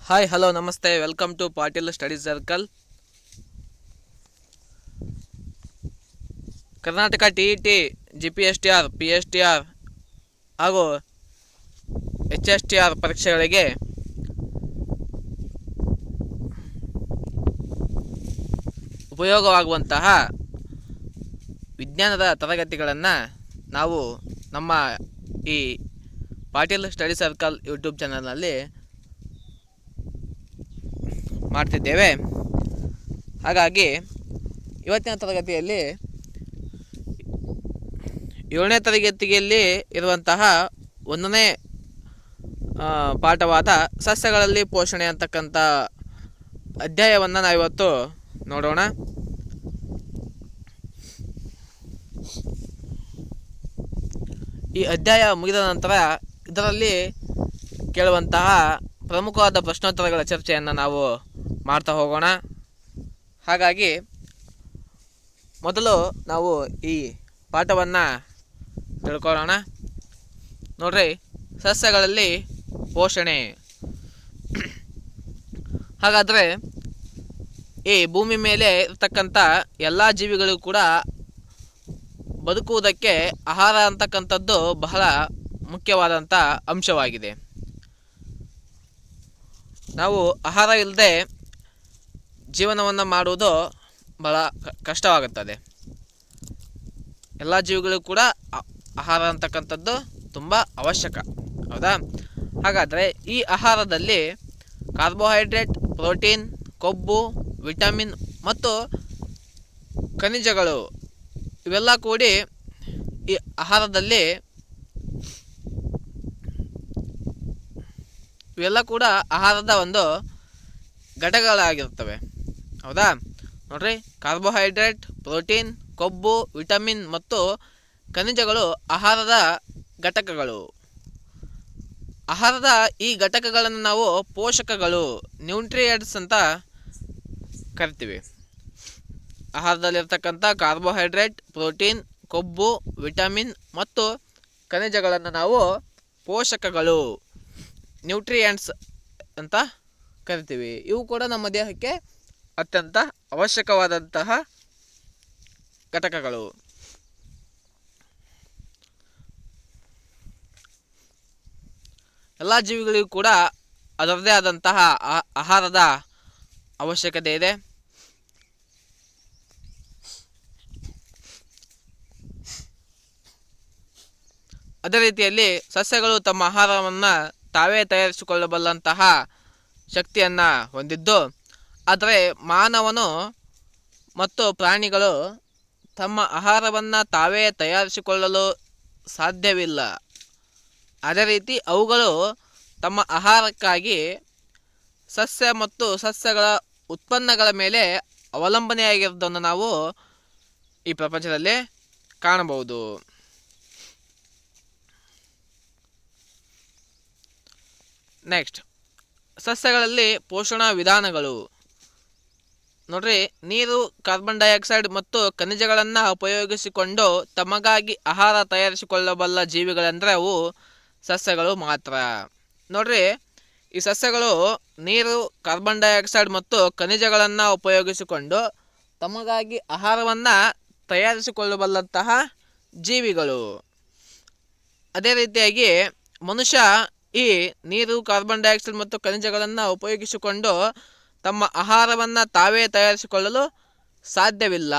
Hi hello namaste welcome to Patil study circle. Karnataka TET GPSTR PSTR ಹಾಗೂ HSTR ಪರೀಕ್ಷೆಗಳಿಗೆ ಉಪಯೋಗವಾಗುವಂತಹ ವಿಜ್ಞಾನದ ತರಗತಿಗಳನ್ನು ನಾವು ನಮ್ಮ ಈ ಪಾಟೀಲ್ ಸ್ಟಡಿ ಸರ್ಕಲ್ ಯೂಟ್ಯೂಬ್ ಚಾನಲ್ನಲ್ಲಿ ಮಾಡ್ತಿದ್ದೇವೆ. ಹಾಗಾಗಿ ಇವತ್ತಿನ ತರಗತಿಯಲ್ಲಿ 7ನೇ ತರಗತಿಯಲ್ಲಿ ಇರುವಂತಹ 1ನೇ ಪಾಠವಾದ ಸಸ್ಯಗಳಲ್ಲಿ ಪೋಷಣೆ ಅಂತಕ್ಕಂಥ ಅಧ್ಯಾಯವನ್ನು ನಾವಿವತ್ತು ನೋಡೋಣ. ಈ ಅಧ್ಯಾಯ ಮುಗಿದ ನಂತರ ಇದರಲ್ಲಿ ಕೇಳುವಂತಹ ಪ್ರಮುಖವಾದ ಪ್ರಶ್ನೋತ್ತರಗಳ ಚರ್ಚೆಯನ್ನು ನಾವು ಮಾಡ್ತಾ ಹೋಗೋಣ. ಹಾಗಾಗಿ ಮೊದಲು ನಾವು ಈ ಪಾಠವನ್ನು ತಿಳ್ಕೊಳ್ಳೋಣ. ನೋಡ್ರಿ, ಸಸ್ಯಗಳಲ್ಲಿ ಪೋಷಣೆ. ಹಾಗಾದರೆ ಈ ಭೂಮಿ ಮೇಲೆ ಇರ್ತಕ್ಕಂಥ ಎಲ್ಲ ಜೀವಿಗಳು ಕೂಡ ಬದುಕುವುದಕ್ಕೆ ಆಹಾರ ಅಂತಕ್ಕಂಥದ್ದು ಬಹಳ ಮುಖ್ಯವಾದಂಥ ಅಂಶವಾಗಿದೆ. ನಾವು ಆಹಾರ ಇಲ್ಲದೆ ಜೀವನವನ್ನು ಮಾಡುವುದು ಬಹಳ ಕಷ್ಟವಾಗುತ್ತದೆ. ಎಲ್ಲ ಜೀವಿಗಳು ಕೂಡ ಆಹಾರ ಅಂತಕ್ಕಂಥದ್ದು ತುಂಬ ಅವಶ್ಯಕ, ಹೌದಾ? ಹಾಗಾದರೆ ಈ ಆಹಾರದಲ್ಲಿ ಕಾರ್ಬೋಹೈಡ್ರೇಟ್, ಪ್ರೋಟೀನ್, ಕೊಬ್ಬು, ವಿಟಮಿನ್ ಮತ್ತು ಖನಿಜಗಳು ಇವೆಲ್ಲ ಕೂಡಿ ಈ ಆಹಾರದಲ್ಲಿ ಇವೆಲ್ಲ ಕೂಡ ಆಹಾರದ ಒಂದು ಘಟಕಗಳಾಗಿರ್ತವೆ, ಹೌದಾ? ನೋಡ್ರಿ, ಕಾರ್ಬೋಹೈಡ್ರೇಟ್, ಪ್ರೋಟೀನ್, ಕೊಬ್ಬು, ವಿಟಮಿನ್ ಮತ್ತು ಖನಿಜಗಳು ಆಹಾರದ ಘಟಕಗಳು. ಆಹಾರದ ಈ ಘಟಕಗಳನ್ನು ನಾವು ಪೋಷಕಗಳು, ನ್ಯೂಟ್ರಿಯೆಂಟ್ಸ್ ಅಂತ ಕರಿತೀವಿ. ಆಹಾರದಲ್ಲಿರ್ತಕ್ಕಂಥ ಕಾರ್ಬೋಹೈಡ್ರೇಟ್, ಪ್ರೋಟೀನ್, ಕೊಬ್ಬು, ವಿಟಮಿನ್ ಮತ್ತು ಖನಿಜಗಳನ್ನು ನಾವು ಪೋಷಕಗಳು, ನ್ಯೂಟ್ರಿಯೆಂಟ್ಸ್ ಅಂತ ಕರಿತೀವಿ. ಇವು ಕೂಡ ನಮ್ಮ ದೇಹಕ್ಕೆ ಅತ್ಯಂತ ಅವಶ್ಯಕವಾದಂತಹ ಘಟಕಗಳು. ಎಲ್ಲ ಜೀವಿಗಳಿಗೂ ಕೂಡ ಅದರದೇ ಆದಂತಹ ಆಹಾರದ ಅವಶ್ಯಕತೆ ಇದೆ. ಅದೇ ರೀತಿಯಲ್ಲಿ ಸಸ್ಯಗಳು ತಮ್ಮ ಆಹಾರವನ್ನು ತಾವೇ ತಯಾರಿಸಿಕೊಳ್ಳಬಲ್ಲಂತಹ ಶಕ್ತಿಯನ್ನು ಹೊಂದಿದ್ದು, ಆದರೆ ಮಾನವನು ಮತ್ತು ಪ್ರಾಣಿಗಳು ತಮ್ಮ ಆಹಾರವನ್ನು ತಾವೇ ತಯಾರಿಸಿಕೊಳ್ಳಲು ಸಾಧ್ಯವಿಲ್ಲ. ಅದೇ ರೀತಿ ಅವುಗಳು ತಮ್ಮ ಆಹಾರಕ್ಕಾಗಿ ಸಸ್ಯ ಮತ್ತು ಸಸ್ಯಗಳ ಉತ್ಪನ್ನಗಳ ಮೇಲೆ ಅವಲಂಬನೆಯಾಗಿರೋದನ್ನು ನಾವು ಈ ಪ್ರಪಂಚದಲ್ಲಿ ಕಾಣಬಹುದು. ನೆಕ್ಸ್ಟ್, ಸಸ್ಯಗಳಲ್ಲಿ ಪೋಷಣಾ ವಿಧಾನಗಳು. ನೋಡ್ರಿ, ನೀರು, ಕಾರ್ಬನ್ ಡೈಆಕ್ಸೈಡ್ ಮತ್ತು ಖನಿಜಗಳನ್ನು ಉಪಯೋಗಿಸಿಕೊಂಡು ತಮಗಾಗಿ ಆಹಾರ ತಯಾರಿಸಿಕೊಳ್ಳಬಲ್ಲ ಜೀವಿಗಳೆಂದರೆ ಅವು ಸಸ್ಯಗಳು ಮಾತ್ರ. ನೋಡ್ರಿ, ಈ ಸಸ್ಯಗಳು ನೀರು, ಕಾರ್ಬನ್ ಡೈಆಕ್ಸೈಡ್ ಮತ್ತು ಖನಿಜಗಳನ್ನು ಉಪಯೋಗಿಸಿಕೊಂಡು ತಮಗಾಗಿ ಆಹಾರವನ್ನು ತಯಾರಿಸಿಕೊಳ್ಳಬಲ್ಲಂತಹ ಜೀವಿಗಳು. ಅದೇ ರೀತಿಯಾಗಿ ಮನುಷ್ಯ ಈ ನೀರು, ಕಾರ್ಬನ್ ಡೈಆಕ್ಸೈಡ್ ಮತ್ತು ಖನಿಜಗಳನ್ನು ಉಪಯೋಗಿಸಿಕೊಂಡು ತಮ್ಮ ಆಹಾರವನ್ನು ತಾವೇ ತಯಾರಿಸಿಕೊಳ್ಳಲು ಸಾಧ್ಯವಿಲ್ಲ.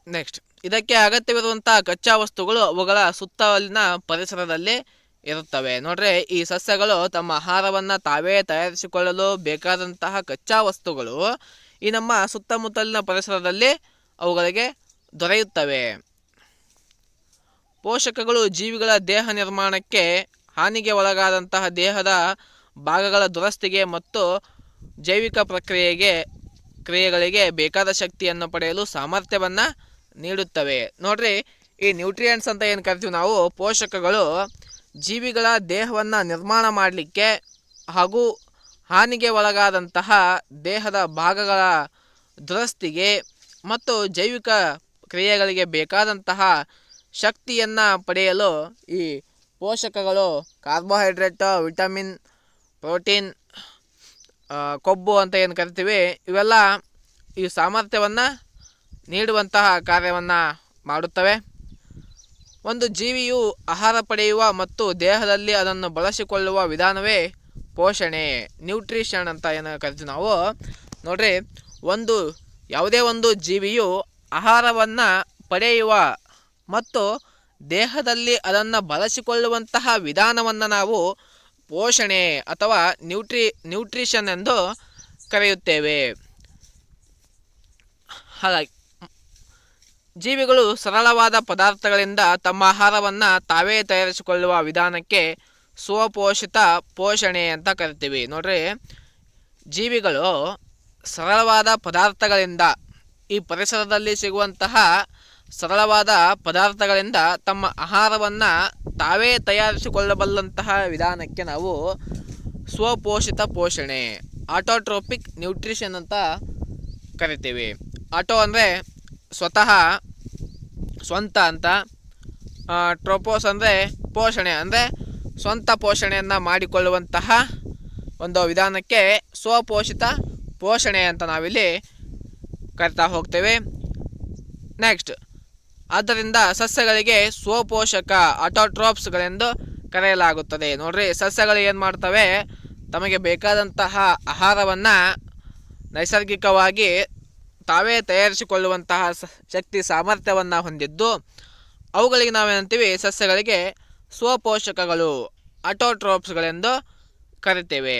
ನೆಕ್ಸ್ಟ್, ಇದಕ್ಕೆ ಅಗತ್ಯವಿರುವಂಥ ಕಚ್ಚಾ ವಸ್ತುಗಳು ಅವುಗಳ ಸುತ್ತಲಿನ ಪರಿಸರದಲ್ಲಿ ಇರುತ್ತವೆ. ನೋಡ್ರಿ, ಈ ಸಸ್ಯಗಳು ತಮ್ಮ ಆಹಾರವನ್ನು ತಾವೇ ತಯಾರಿಸಿಕೊಳ್ಳಲು ಬೇಕಾದಂತಹ ಕಚ್ಚಾ ವಸ್ತುಗಳು ಈ ನಮ್ಮ ಸುತ್ತಮುತ್ತಲಿನ ಪರಿಸರದಲ್ಲಿ ಅವುಗಳಿಗೆ ದೊರೆಯುತ್ತವೆ. ಪೋಷಕಗಳು ಜೀವಿಗಳ ದೇಹ ನಿರ್ಮಾಣಕ್ಕೆ, ಹಾನಿಗೆ ಒಳಗಾದಂತಹ ದೇಹದ ಭಾಗಗಳ ದುರಸ್ತಿಗೆ ಮತ್ತು ಜೈವಿಕ ಕ್ರಿಯೆಗಳಿಗೆ ಬೇಕಾದ ಶಕ್ತಿಯನ್ನು ಪಡೆಯಲು ಸಾಮರ್ಥ್ಯವನ್ನು ನೀಡುತ್ತವೆ. ನೋಡ್ರಿ, ಈ ನ್ಯೂಟ್ರಿಯೆಂಟ್ಸ್ ಅಂತ ಏನು ಕರಿತೀವಿ ನಾವು, ಪೋಷಕಗಳು ಜೀವಿಗಳ ದೇಹವನ್ನು ನಿರ್ಮಾಣ ಮಾಡಲಿಕ್ಕೆ ಹಾಗೂ ಹಾನಿಗೆ ಒಳಗಾದಂತಹ ದೇಹದ ಭಾಗಗಳ ದುರಸ್ತಿಗೆ ಮತ್ತು ಜೈವಿಕ ಕ್ರಿಯೆಗಳಿಗೆ ಬೇಕಾದಂತಹ ಶಕ್ತಿಯನ್ನು ಪಡೆಯಲು ಈ ಪೋಷಕಗಳು ಕಾರ್ಬೋಹೈಡ್ರೇಟ್, ವಿಟಮಿನ್, ಪ್ರೋಟೀನ್, ಕೊಬ್ಬು ಅಂತ ಏನು ಕರಿತೀವಿ, ಇವೆಲ್ಲ ಈ ಸಾಮರ್ಥ್ಯವನ್ನು ನೀಡುವಂತಹ ಕಾರ್ಯವನ್ನು ಮಾಡುತ್ತವೆ. ಒಂದು ಜೀವಿಯು ಆಹಾರ ಪಡೆಯುವ ಮತ್ತು ದೇಹದಲ್ಲಿ ಅದನ್ನು ಬಳಸಿಕೊಳ್ಳುವ ವಿಧಾನವೇ ಪೋಷಣೆ, ನ್ಯೂಟ್ರಿಷನ್ ಅಂತ ಏನು ಕರಿತೀವಿ ನಾವು. ನೋಡ್ರಿ, ಯಾವುದೇ ಒಂದು ಜೀವಿಯು ಆಹಾರವನ್ನು ಪಡೆಯುವ ಮತ್ತು ದೇಹದಲ್ಲಿ ಅದನ್ನು ಬಳಸಿಕೊಳ್ಳುವಂತಹ ವಿಧಾನವನ್ನು ನಾವು ಪೋಷಣೆ ಅಥವಾ ನ್ಯೂಟ್ರಿಷನ್ ಎಂದು ಕರೆಯುತ್ತೇವೆ. ಹಾಗಾಗಿ ಜೀವಿಗಳು ಸರಳವಾದ ಪದಾರ್ಥಗಳಿಂದ ತಮ್ಮ ಆಹಾರವನ್ನು ತಾವೇ ತಯಾರಿಸಿಕೊಳ್ಳುವ ವಿಧಾನಕ್ಕೆ ಸ್ವಪೋಷಿತ ಪೋಷಣೆ ಅಂತ ಕರಿತೀವಿ. ನೋಡ್ರಿ, ಜೀವಿಗಳು ಸರಳವಾದ ಪದಾರ್ಥಗಳಿಂದ, ಈ ಪರಿಸರದಲ್ಲಿ ಸಿಗುವಂತಹ ಸರಳವಾದ ಪದಾರ್ಥಗಳಿಂದ ತಮ್ಮ ಆಹಾರವನ್ನು ತಾವೇ ತಯಾರಿಸಿಕೊಳ್ಳಬಲ್ಲಂತಹ ವಿಧಾನಕ್ಕೆ ನಾವು ಸ್ವಪೋಷಿತ ಪೋಷಣೆ, ಆಟೋಟ್ರೋಪಿಕ್ ನ್ಯೂಟ್ರಿಷನ್ ಅಂತ ಕರಿತೀವಿ. ಆಟೋ ಅಂದರೆ ಸ್ವಂತ ಅಂತ, ಟ್ರೋಪೋಸ್ ಅಂದರೆ ಪೋಷಣೆ, ಅಂದರೆ ಸ್ವಂತ ಪೋಷಣೆಯನ್ನು ಮಾಡಿಕೊಳ್ಳುವಂತಹ ಒಂದು ವಿಧಾನಕ್ಕೆ ಸ್ವಪೋಷಿತ ಪೋಷಣೆ ಅಂತ ನಾವಿಲ್ಲಿ ಕರಿತಾ ಹೋಗ್ತೇವೆ. ನೆಕ್ಸ್ಟ್, ಆದ್ದರಿಂದ ಸಸ್ಯಗಳಿಗೆ ಸ್ವಪೋಷಕ ಆಟೋಟ್ರೋಪ್ಸ್ಗಳೆಂದು ಕರೆಯಲಾಗುತ್ತದೆ. ನೋಡ್ರಿ, ಸಸ್ಯಗಳು ಏನು ಮಾಡ್ತವೆ, ತಮಗೆ ಬೇಕಾದಂತಹ ಆಹಾರವನ್ನು ನೈಸರ್ಗಿಕವಾಗಿ ತಾವೇ ತಯಾರಿಸಿಕೊಳ್ಳುವಂತಹ ಶಕ್ತಿ ಸಾಮರ್ಥ್ಯವನ್ನು ಹೊಂದಿದ್ದು, ಅವುಗಳಿಗೆ ನಾವೇನಂತೀವಿ, ಸಸ್ಯಗಳಿಗೆ ಸ್ವಪೋಷಕಗಳು ಆಟೋಟ್ರೋಪ್ಸ್ಗಳೆಂದು ಕರಿತೇವೆ.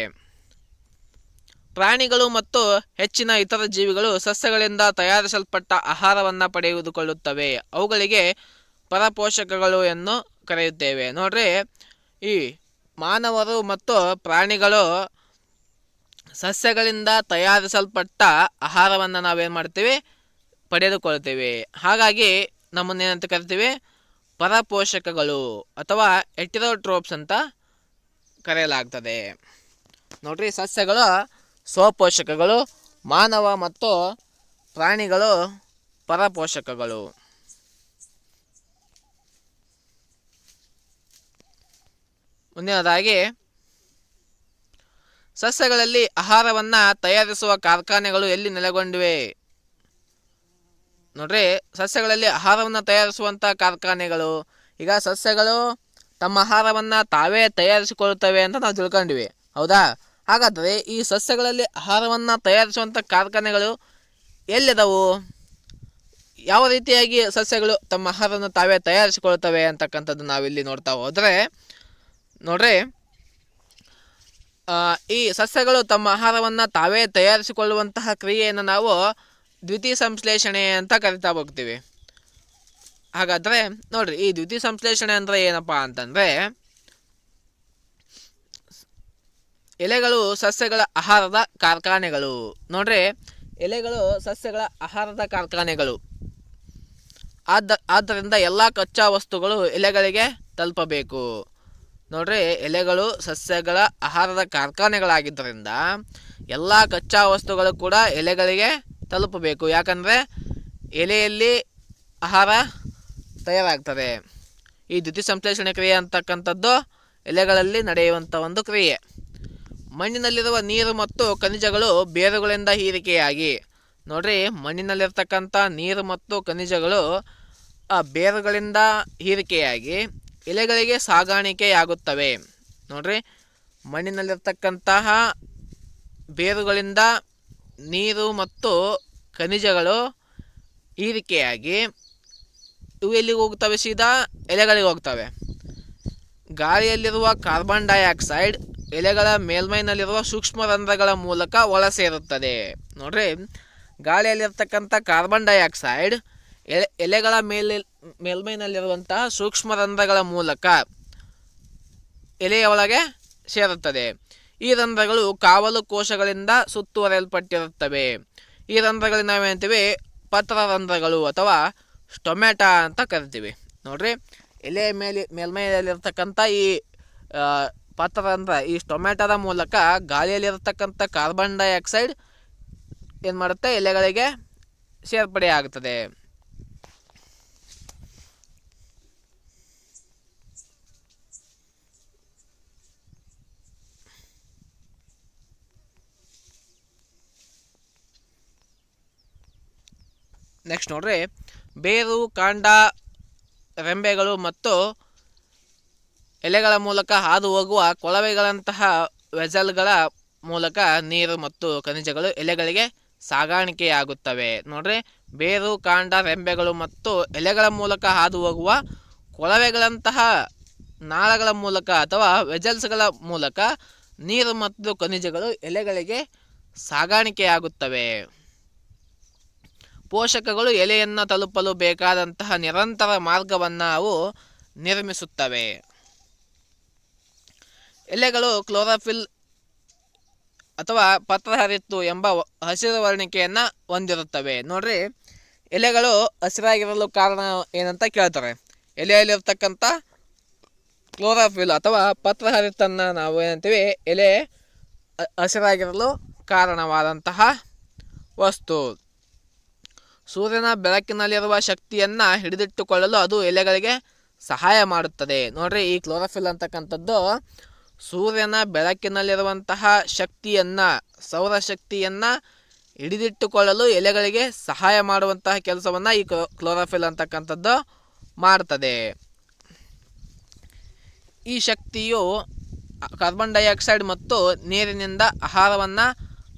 ಪ್ರಾಣಿಗಳು ಮತ್ತು ಹೆಚ್ಚಿನ ಇತರ ಜೀವಿಗಳು ಸಸ್ಯಗಳಿಂದ ತಯಾರಿಸಲ್ಪಟ್ಟ ಆಹಾರವನ್ನು ಪಡೆದುಕೊಳ್ಳುತ್ತವೆ. ಅವುಗಳಿಗೆ ಪರಪೋಷಕಗಳು ಎಂದು ಕರೆಯುತ್ತೇವೆ. ನೋಡ್ರಿ, ಈ ಮಾನವರು ಮತ್ತು ಪ್ರಾಣಿಗಳು ಸಸ್ಯಗಳಿಂದ ತಯಾರಿಸಲ್ಪಟ್ಟ ಆಹಾರವನ್ನು ನಾವೇನು ಮಾಡ್ತೀವಿ, ಪಡೆದುಕೊಳ್ತೇವೆ. ಹಾಗಾಗಿ ನಮ್ಮನ್ನೇನಂತ ಕರಿತೀವಿ, ಪರಪೋಷಕಗಳು ಅಥವಾ ಹೆಟೆರೋಟ್ರೋಪ್ಸ್ ಅಂತ ಕರೆಯಲಾಗ್ತದೆ. ನೋಡ್ರಿ, ಸಸ್ಯಗಳು ಸ್ವಪೋಷಕಗಳು, ಮಾನವ ಮತ್ತು ಪ್ರಾಣಿಗಳು ಪರಪೋಷಕಗಳು. ಮುಂದಿನದಾಗಿ, ಸಸ್ಯಗಳಲ್ಲಿ ಆಹಾರವನ್ನು ತಯಾರಿಸುವ ಕಾರ್ಖಾನೆಗಳು ಎಲ್ಲಿ ನೆಲೆಗೊಂಡಿವೆ? ನೋಡ್ರಿ, ಸಸ್ಯಗಳಲ್ಲಿ ಆಹಾರವನ್ನು ತಯಾರಿಸುವಂಥ ಕಾರ್ಖಾನೆಗಳು, ಈಗ ಸಸ್ಯಗಳು ತಮ್ಮ ಆಹಾರವನ್ನು ತಾವೇ ತಯಾರಿಸಿಕೊಳ್ಳುತ್ತವೆ ಅಂತ ನಾವು ತಿಳ್ಕೊಂಡಿವಿ, ಹೌದಾ? ಹಾಗಾದರೆ ಈ ಸಸ್ಯಗಳಲ್ಲಿ ಆಹಾರವನ್ನು ತಯಾರಿಸುವಂಥ ಕಾರ್ಖಾನೆಗಳು ಎಲ್ಲಿದಾವು? ಯಾವ ರೀತಿಯಾಗಿ ಸಸ್ಯಗಳು ತಮ್ಮ ಆಹಾರವನ್ನು ತಾವೇ ತಯಾರಿಸಿಕೊಳ್ತವೆ ಅಂತಕ್ಕಂಥದ್ದು ನಾವಿಲ್ಲಿ ನೋಡ್ತಾ ಹೋದರೆ, ನೋಡ್ರಿ, ಈ ಸಸ್ಯಗಳು ತಮ್ಮ ಆಹಾರವನ್ನು ತಾವೇ ತಯಾರಿಸಿಕೊಳ್ಳುವಂತಹ ಕ್ರಿಯೆಯನ್ನು ನಾವು ದ್ವಿತೀಯ ಸಂಶ್ಲೇಷಣೆ ಅಂತ ಕರಿತಾ ಹೋಗ್ತೀವಿ. ಹಾಗಾದರೆ ನೋಡ್ರಿ, ಈ ದ್ವಿತೀಯ ಸಂಶ್ಲೇಷಣೆ ಅಂದರೆ ಏನಪ್ಪ ಅಂತಂದರೆ, ಎಲೆಗಳು ಸಸ್ಯಗಳ ಆಹಾರದ ಕಾರ್ಖಾನೆಗಳು. ನೋಡ್ರಿ, ಎಲೆಗಳು ಸಸ್ಯಗಳ ಆಹಾರದ ಕಾರ್ಖಾನೆಗಳು. ಆದ್ದರಿಂದ ಎಲ್ಲ ಕಚ್ಚಾ ವಸ್ತುಗಳು ಎಲೆಗಳಿಗೆ ತಲುಪಬೇಕು. ನೋಡ್ರಿ, ಎಲೆಗಳು ಸಸ್ಯಗಳ ಆಹಾರದ ಕಾರ್ಖಾನೆಗಳಾಗಿದ್ದರಿಂದ ಎಲ್ಲ ಕಚ್ಚಾ ವಸ್ತುಗಳು ಕೂಡ ಎಲೆಗಳಿಗೆ ತಲುಪಬೇಕು. ಯಾಕಂದರೆ ಎಲೆಯಲ್ಲಿ ಆಹಾರ ತಯಾರಾಗ್ತದೆ. ಈ ದ್ಯುತಿ ಸಂಶ್ಲೇಷಣೆ ಕ್ರಿಯೆ ಅಂತಕ್ಕಂಥದ್ದು ಎಲೆಗಳಲ್ಲಿ ನಡೆಯುವಂಥ ಒಂದು ಕ್ರಿಯೆ. ಮಣ್ಣಿನಲ್ಲಿರುವ ನೀರು ಮತ್ತು ಖನಿಜಗಳು ಬೇರುಗಳಿಂದ ಹೀರಿಕೆಯಾಗಿ, ನೋಡ್ರಿ, ಮಣ್ಣಿನಲ್ಲಿರ್ತಕ್ಕಂಥ ನೀರು ಮತ್ತು ಖನಿಜಗಳು ಬೇರುಗಳಿಂದ ಹೀರಿಕೆಯಾಗಿ ಎಲೆಗಳಿಗೆ ಸಾಗಾಣಿಕೆಯಾಗುತ್ತವೆ. ನೋಡ್ರಿ, ಮಣ್ಣಿನಲ್ಲಿರ್ತಕ್ಕಂತಹ ಬೇರುಗಳಿಂದ ನೀರು ಮತ್ತು ಖನಿಜಗಳು ಹೀರಿಕೆಯಾಗಿ ಇವು ಎಲ್ಲಿಗೆ ಹೋಗ್ತವೆ? ಸೀದಾ ಎಲೆಗಳಿಗೆ ಹೋಗ್ತವೆ. ಗಾಳಿಯಲ್ಲಿರುವ ಕಾರ್ಬನ್ ಡೈಆಕ್ಸೈಡ್ ಎಲೆಗಳ ಮೇಲ್ಮೈನಲ್ಲಿರುವ ಸೂಕ್ಷ್ಮ ರಂಧ್ರಗಳ ಮೂಲಕ ಒಳ ಸೇರುತ್ತದೆ. ನೋಡ್ರಿ, ಗಾಳಿಯಲ್ಲಿರ್ತಕ್ಕಂಥ ಕಾರ್ಬನ್ ಡೈಆಕ್ಸೈಡ್ ಎಲೆಗಳ ಮೇಲ್ಮೈನಲ್ಲಿರುವಂತಹ ಸೂಕ್ಷ್ಮ ರಂಧ್ರಗಳ ಮೂಲಕ ಎಲೆಯ ಒಳಗೆ ಸೇರುತ್ತದೆ. ಈ ರಂಧ್ರಗಳು ಕಾವಲು ಕೋಶಗಳಿಂದ ಸುತ್ತುವರೆಯಲ್ಪಟ್ಟಿರುತ್ತವೆ. ಈ ರಂಧ್ರಗಳಿಗೆ ನಾವೇಂತೀವಿ, ಪತ್ರರಂಧ್ರಗಳು ಅಥವಾ ಸ್ಟೊಮ್ಯಾಟಾ ಅಂತ ಕರಿತೀವಿ. ನೋಡ್ರಿ, ಎಲೆಯ ಮೇಲ್ಮೈಯಲ್ಲಿರ್ತಕ್ಕಂಥ ಈ ಪತ್ರರಂಧ್ರ, ಈ ಸ್ಟೊಮ್ಯಾಟಾದ ಮೂಲಕ ಗಾಳಿಯಲ್ಲಿರ್ತಕ್ಕಂಥ ಕಾರ್ಬನ್ ಡೈಆಕ್ಸೈಡ್ ಏನು ಮಾಡುತ್ತೆ, ಎಲೆಗಳಿಗೆ ಸೇರ್ಪಡೆಯಾಗುತ್ತದೆ. ನೆಕ್ಸ್ಟ್ ನೋಡ್ರಿ, ಬೇರು, ಕಾಂಡ, ರೆಂಬೆಗಳು ಮತ್ತು ಎಲೆಗಳ ಮೂಲಕ ಹಾದು ಹೋಗುವ ಕೊಳವೆಗಳಂತಹ ವೆಜಲ್ಗಳ ಮೂಲಕ ನೀರು ಮತ್ತು ಖನಿಜಗಳು ಎಲೆಗಳಿಗೆ ಸಾಗಾಣಿಕೆಯಾಗುತ್ತವೆ. ನೋಡ್ರಿ, ಬೇರು, ಕಾಂಡ, ರೆಂಬೆಗಳು ಮತ್ತು ಎಲೆಗಳ ಮೂಲಕ ಹಾದು ಹೋಗುವ ಕೊಳವೆಗಳಂತಹ ನಾಳಗಳ ಮೂಲಕ ಅಥವಾ ವೆಜಲ್ಸ್ಗಳ ಮೂಲಕ ನೀರು ಮತ್ತು ಖನಿಜಗಳು ಎಲೆಗಳಿಗೆ ಸಾಗಾಣಿಕೆಯಾಗುತ್ತವೆ. ಪೋಷಕಗಳು ಎಲೆಯನ್ನು ತಲುಪಲು ಬೇಕಾದಂತಹ ನಿರಂತರ ಮಾರ್ಗವನ್ನು ಅವು ನಿರ್ಮಿಸುತ್ತವೆ. ಎಲೆಗಳು ಕ್ಲೋರೋಫಿಲ್ ಅಥವಾ ಪತ್ರಹರಿತ್ತು ಎಂಬ ಹಸಿರು ವರ್ಣಿಕೆಯನ್ನು ಹೊಂದಿರುತ್ತವೆ. ನೋಡ್ರಿ, ಎಲೆಗಳು ಹಸಿರಾಗಿರಲು ಕಾರಣ ಏನಂತ ಕೇಳ್ತಾರೆ. ಎಲೆಯಲ್ಲಿರ್ತಕ್ಕಂಥ ಕ್ಲೋರೋಫಿಲ್ ಅಥವಾ ಪತ್ರಹರಿತನ್ನು ನಾವು ಏನಂತೀವಿ, ಎಲೆ ಹಸಿರಾಗಿರಲು ಕಾರಣವಾದಂತಹ ವಸ್ತು. ಸೂರ್ಯನ ಬೆಳಕಿನಲ್ಲಿರುವ ಶಕ್ತಿಯನ್ನು ಹಿಡಿದಿಟ್ಟುಕೊಳ್ಳಲು ಅದು ಎಲೆಗಳಿಗೆ ಸಹಾಯ ಮಾಡುತ್ತದೆ. ನೋಡ್ರಿ, ಈ ಕ್ಲೋರೋಫಿಲ್ ಅಂತಕ್ಕಂಥದ್ದು ಸೂರ್ಯನ ಬೆಳಕಿನಲ್ಲಿರುವಂತಹ ಶಕ್ತಿಯನ್ನು, ಸೌರಶಕ್ತಿಯನ್ನು ಹಿಡಿದಿಟ್ಟುಕೊಳ್ಳಲು ಎಲೆಗಳಿಗೆ ಸಹಾಯ ಮಾಡುವಂತಹ ಕೆಲಸವನ್ನು ಈ ಕ್ಲೋರೋಫಿಲ್ ಅಂತಕ್ಕಂಥದ್ದು ಮಾಡ್ತದೆ. ಈ ಶಕ್ತಿಯು ಕಾರ್ಬನ್ ಡೈಆಕ್ಸೈಡ್ ಮತ್ತು ನೀರಿನಿಂದ ಆಹಾರವನ್ನು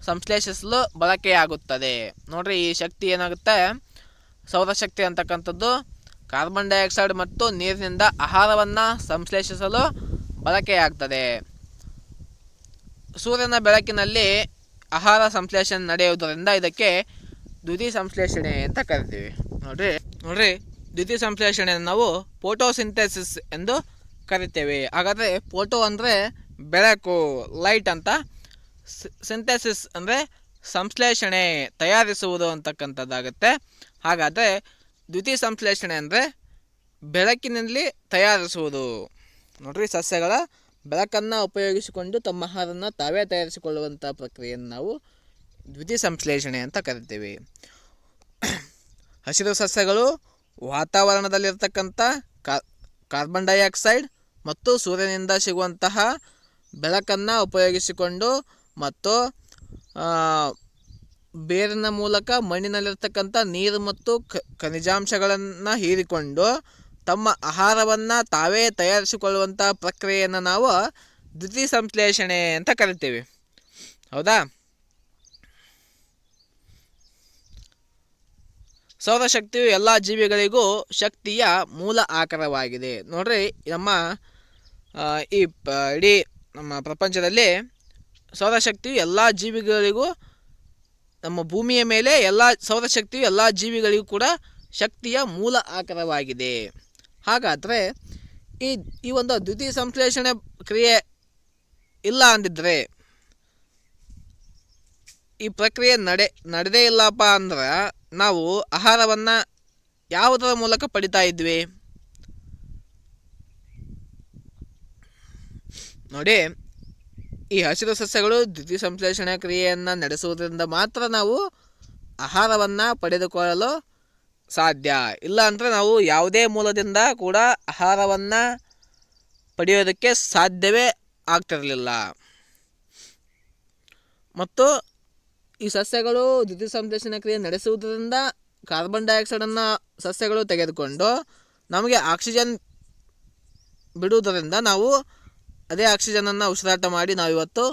ಸಂಶ್ಲೇಷಿಸಲು ಬಳಕೆಯಾಗುತ್ತದೆ. ನೋಡ್ರಿ, ಈ ಶಕ್ತಿ ಏನಾಗುತ್ತೆ, ಸೌರಶಕ್ತಿ ಅಂತಕ್ಕಂಥದ್ದು ಕಾರ್ಬನ್ ಡೈಆಕ್ಸೈಡ್ ಮತ್ತು ನೀರಿನಿಂದ ಆಹಾರವನ್ನು ಸಂಶ್ಲೇಷಿಸಲು ಬಳಕೆಯಾಗ್ತದೆ. ಸೂರ್ಯನ ಬೆಳಕಿನಲ್ಲಿ ಆಹಾರ ಸಂಶ್ಲೇಷಣೆ ನಡೆಯುವುದರಿಂದ ಇದಕ್ಕೆ ದ್ಯುತಿ ಸಂಶ್ಲೇಷಣೆ ಅಂತ ಕರಿತೀವಿ. ನೋಡ್ರಿ ದ್ಯುತಿ ಸಂಶ್ಲೇಷಣೆಯನ್ನು ನಾವು ಫೋಟೋಸಿಂಥೆಸಿಸ್ ಎಂದು ಕರಿತೇವೆ. ಹಾಗಾದರೆ ಫೋಟೋ ಅಂದರೆ ಬೆಳಕು, ಲೈಟ್ ಅಂತ, ಸಿಂಥೆಸಿಸ್ ಅಂದರೆ ಸಂಶ್ಲೇಷಣೆ, ತಯಾರಿಸುವುದು ಅಂತಕ್ಕಂಥದ್ದಾಗುತ್ತೆ. ಹಾಗಾದರೆ ದ್ಯುತಿ ಸಂಶ್ಲೇಷಣೆ ಅಂದರೆ ಬೆಳಕಿನಲ್ಲಿ ತಯಾರಿಸುವುದು. ನೋಡ್ರಿ, ಸಸ್ಯಗಳ ಬೆಳಕನ್ನು ಉಪಯೋಗಿಸಿಕೊಂಡು ತಮ್ಮ ಆಹಾರವನ್ನು ತಾವೇ ತಯಾರಿಸಿಕೊಳ್ಳುವಂಥ ಪ್ರಕ್ರಿಯೆಯನ್ನು ನಾವು ದ್ಯುತಿ ಸಂಶ್ಲೇಷಣೆ ಅಂತ ಕರಿತೀವಿ. ಹಸಿರು ಸಸ್ಯಗಳು ವಾತಾವರಣದಲ್ಲಿರ್ತಕ್ಕಂಥ ಕಾರ್ಬನ್ ಡೈಆಕ್ಸೈಡ್ ಮತ್ತು ಸೂರ್ಯನಿಂದ ಸಿಗುವಂತಹ ಬೆಳಕನ್ನು ಉಪಯೋಗಿಸಿಕೊಂಡು ಮತ್ತು ಬೇರಿನ ಮೂಲಕ ಮಣ್ಣಿನಲ್ಲಿರ್ತಕ್ಕಂಥ ನೀರು ಮತ್ತು ಖನಿಜಾಂಶಗಳನ್ನು ಹೀರಿಕೊಂಡು ತಮ್ಮ ಆಹಾರವನ್ನು ತಾವೇ ತಯಾರಿಸಿಕೊಳ್ಳುವಂಥ ಪ್ರಕ್ರಿಯೆಯನ್ನು ನಾವು ದ್ಯುತಿ ಸಂಶ್ಲೇಷಣೆ ಅಂತ ಕರಿತೀವಿ. ಹೌದಾ? ಸೌರಶಕ್ತಿಯು ಎಲ್ಲ ಜೀವಿಗಳಿಗೂ ಶಕ್ತಿಯ ಮೂಲ ಆಕಾರವಾಗಿದೆ. ನೋಡ್ರಿ, ನಮ್ಮ ಈ ಇಡೀ ನಮ್ಮ ಪ್ರಪಂಚದಲ್ಲಿ ಸೌರಶಕ್ತಿಯು ಎಲ್ಲ ಜೀವಿಗಳಿಗೂ, ನಮ್ಮ ಭೂಮಿಯ ಮೇಲೆ ಸೌರಶಕ್ತಿಯು ಎಲ್ಲ ಜೀವಿಗಳಿಗೂ ಕೂಡ ಶಕ್ತಿಯ ಮೂಲ ಆಕಾರವಾಗಿದೆ. ಹಾಗಾದರೆ ಈ ಒಂದು ದ್ಯುತಿ ಸಂಶ್ಲೇಷಣೆ ಕ್ರಿಯೆ ಇಲ್ಲ ಅಂದಿದ್ರೆ, ಈ ಪ್ರಕ್ರಿಯೆ ನಡೆದೇ ಇಲ್ಲಪ್ಪ ಅಂದ್ರೆ ನಾವು ಆಹಾರವನ್ನು ಯಾವುದರ ಮೂಲಕ ಪಡಿತಾ ಇದ್ವಿ? ನೋಡಿ, ಈ ಹಸಿರು ಸಸ್ಯಗಳು ದ್ಯುತಿ ಸಂಶ್ಲೇಷಣೆ ಕ್ರಿಯೆಯನ್ನು ನಡೆಸುವುದರಿಂದ ಮಾತ್ರ ನಾವು ಆಹಾರವನ್ನು ಪಡೆದುಕೊಳ್ಳಲು ಸಾಧ್ಯ. ಇಲ್ಲ ಅಂದರೆ ನಾವು ಯಾವುದೇ ಮೂಲದಿಂದ ಕೂಡ ಆಹಾರವನ್ನು ಪಡೆಯೋದಕ್ಕೆ ಸಾಧ್ಯವೇ ಆಗ್ತಿರಲಿಲ್ಲ. ಮತ್ತು ಈ ಸಸ್ಯಗಳು ದ್ಯುತಿ ಸಂಶ್ಲೇಷಣೆ ಕ್ರಿಯೆ ನಡೆಸುವುದರಿಂದ ಕಾರ್ಬನ್ ಡೈಆಕ್ಸೈಡನ್ನು ಸಸ್ಯಗಳು ತೆಗೆದುಕೊಂಡು ನಮಗೆ ಆಕ್ಸಿಜನ್ ಬಿಡುವುದರಿಂದ ನಾವು ಅದೇ ಆಕ್ಸಿಜನನ್ನು ಉಸಿರಾಟ ಮಾಡಿ ನಾವಿವತ್ತು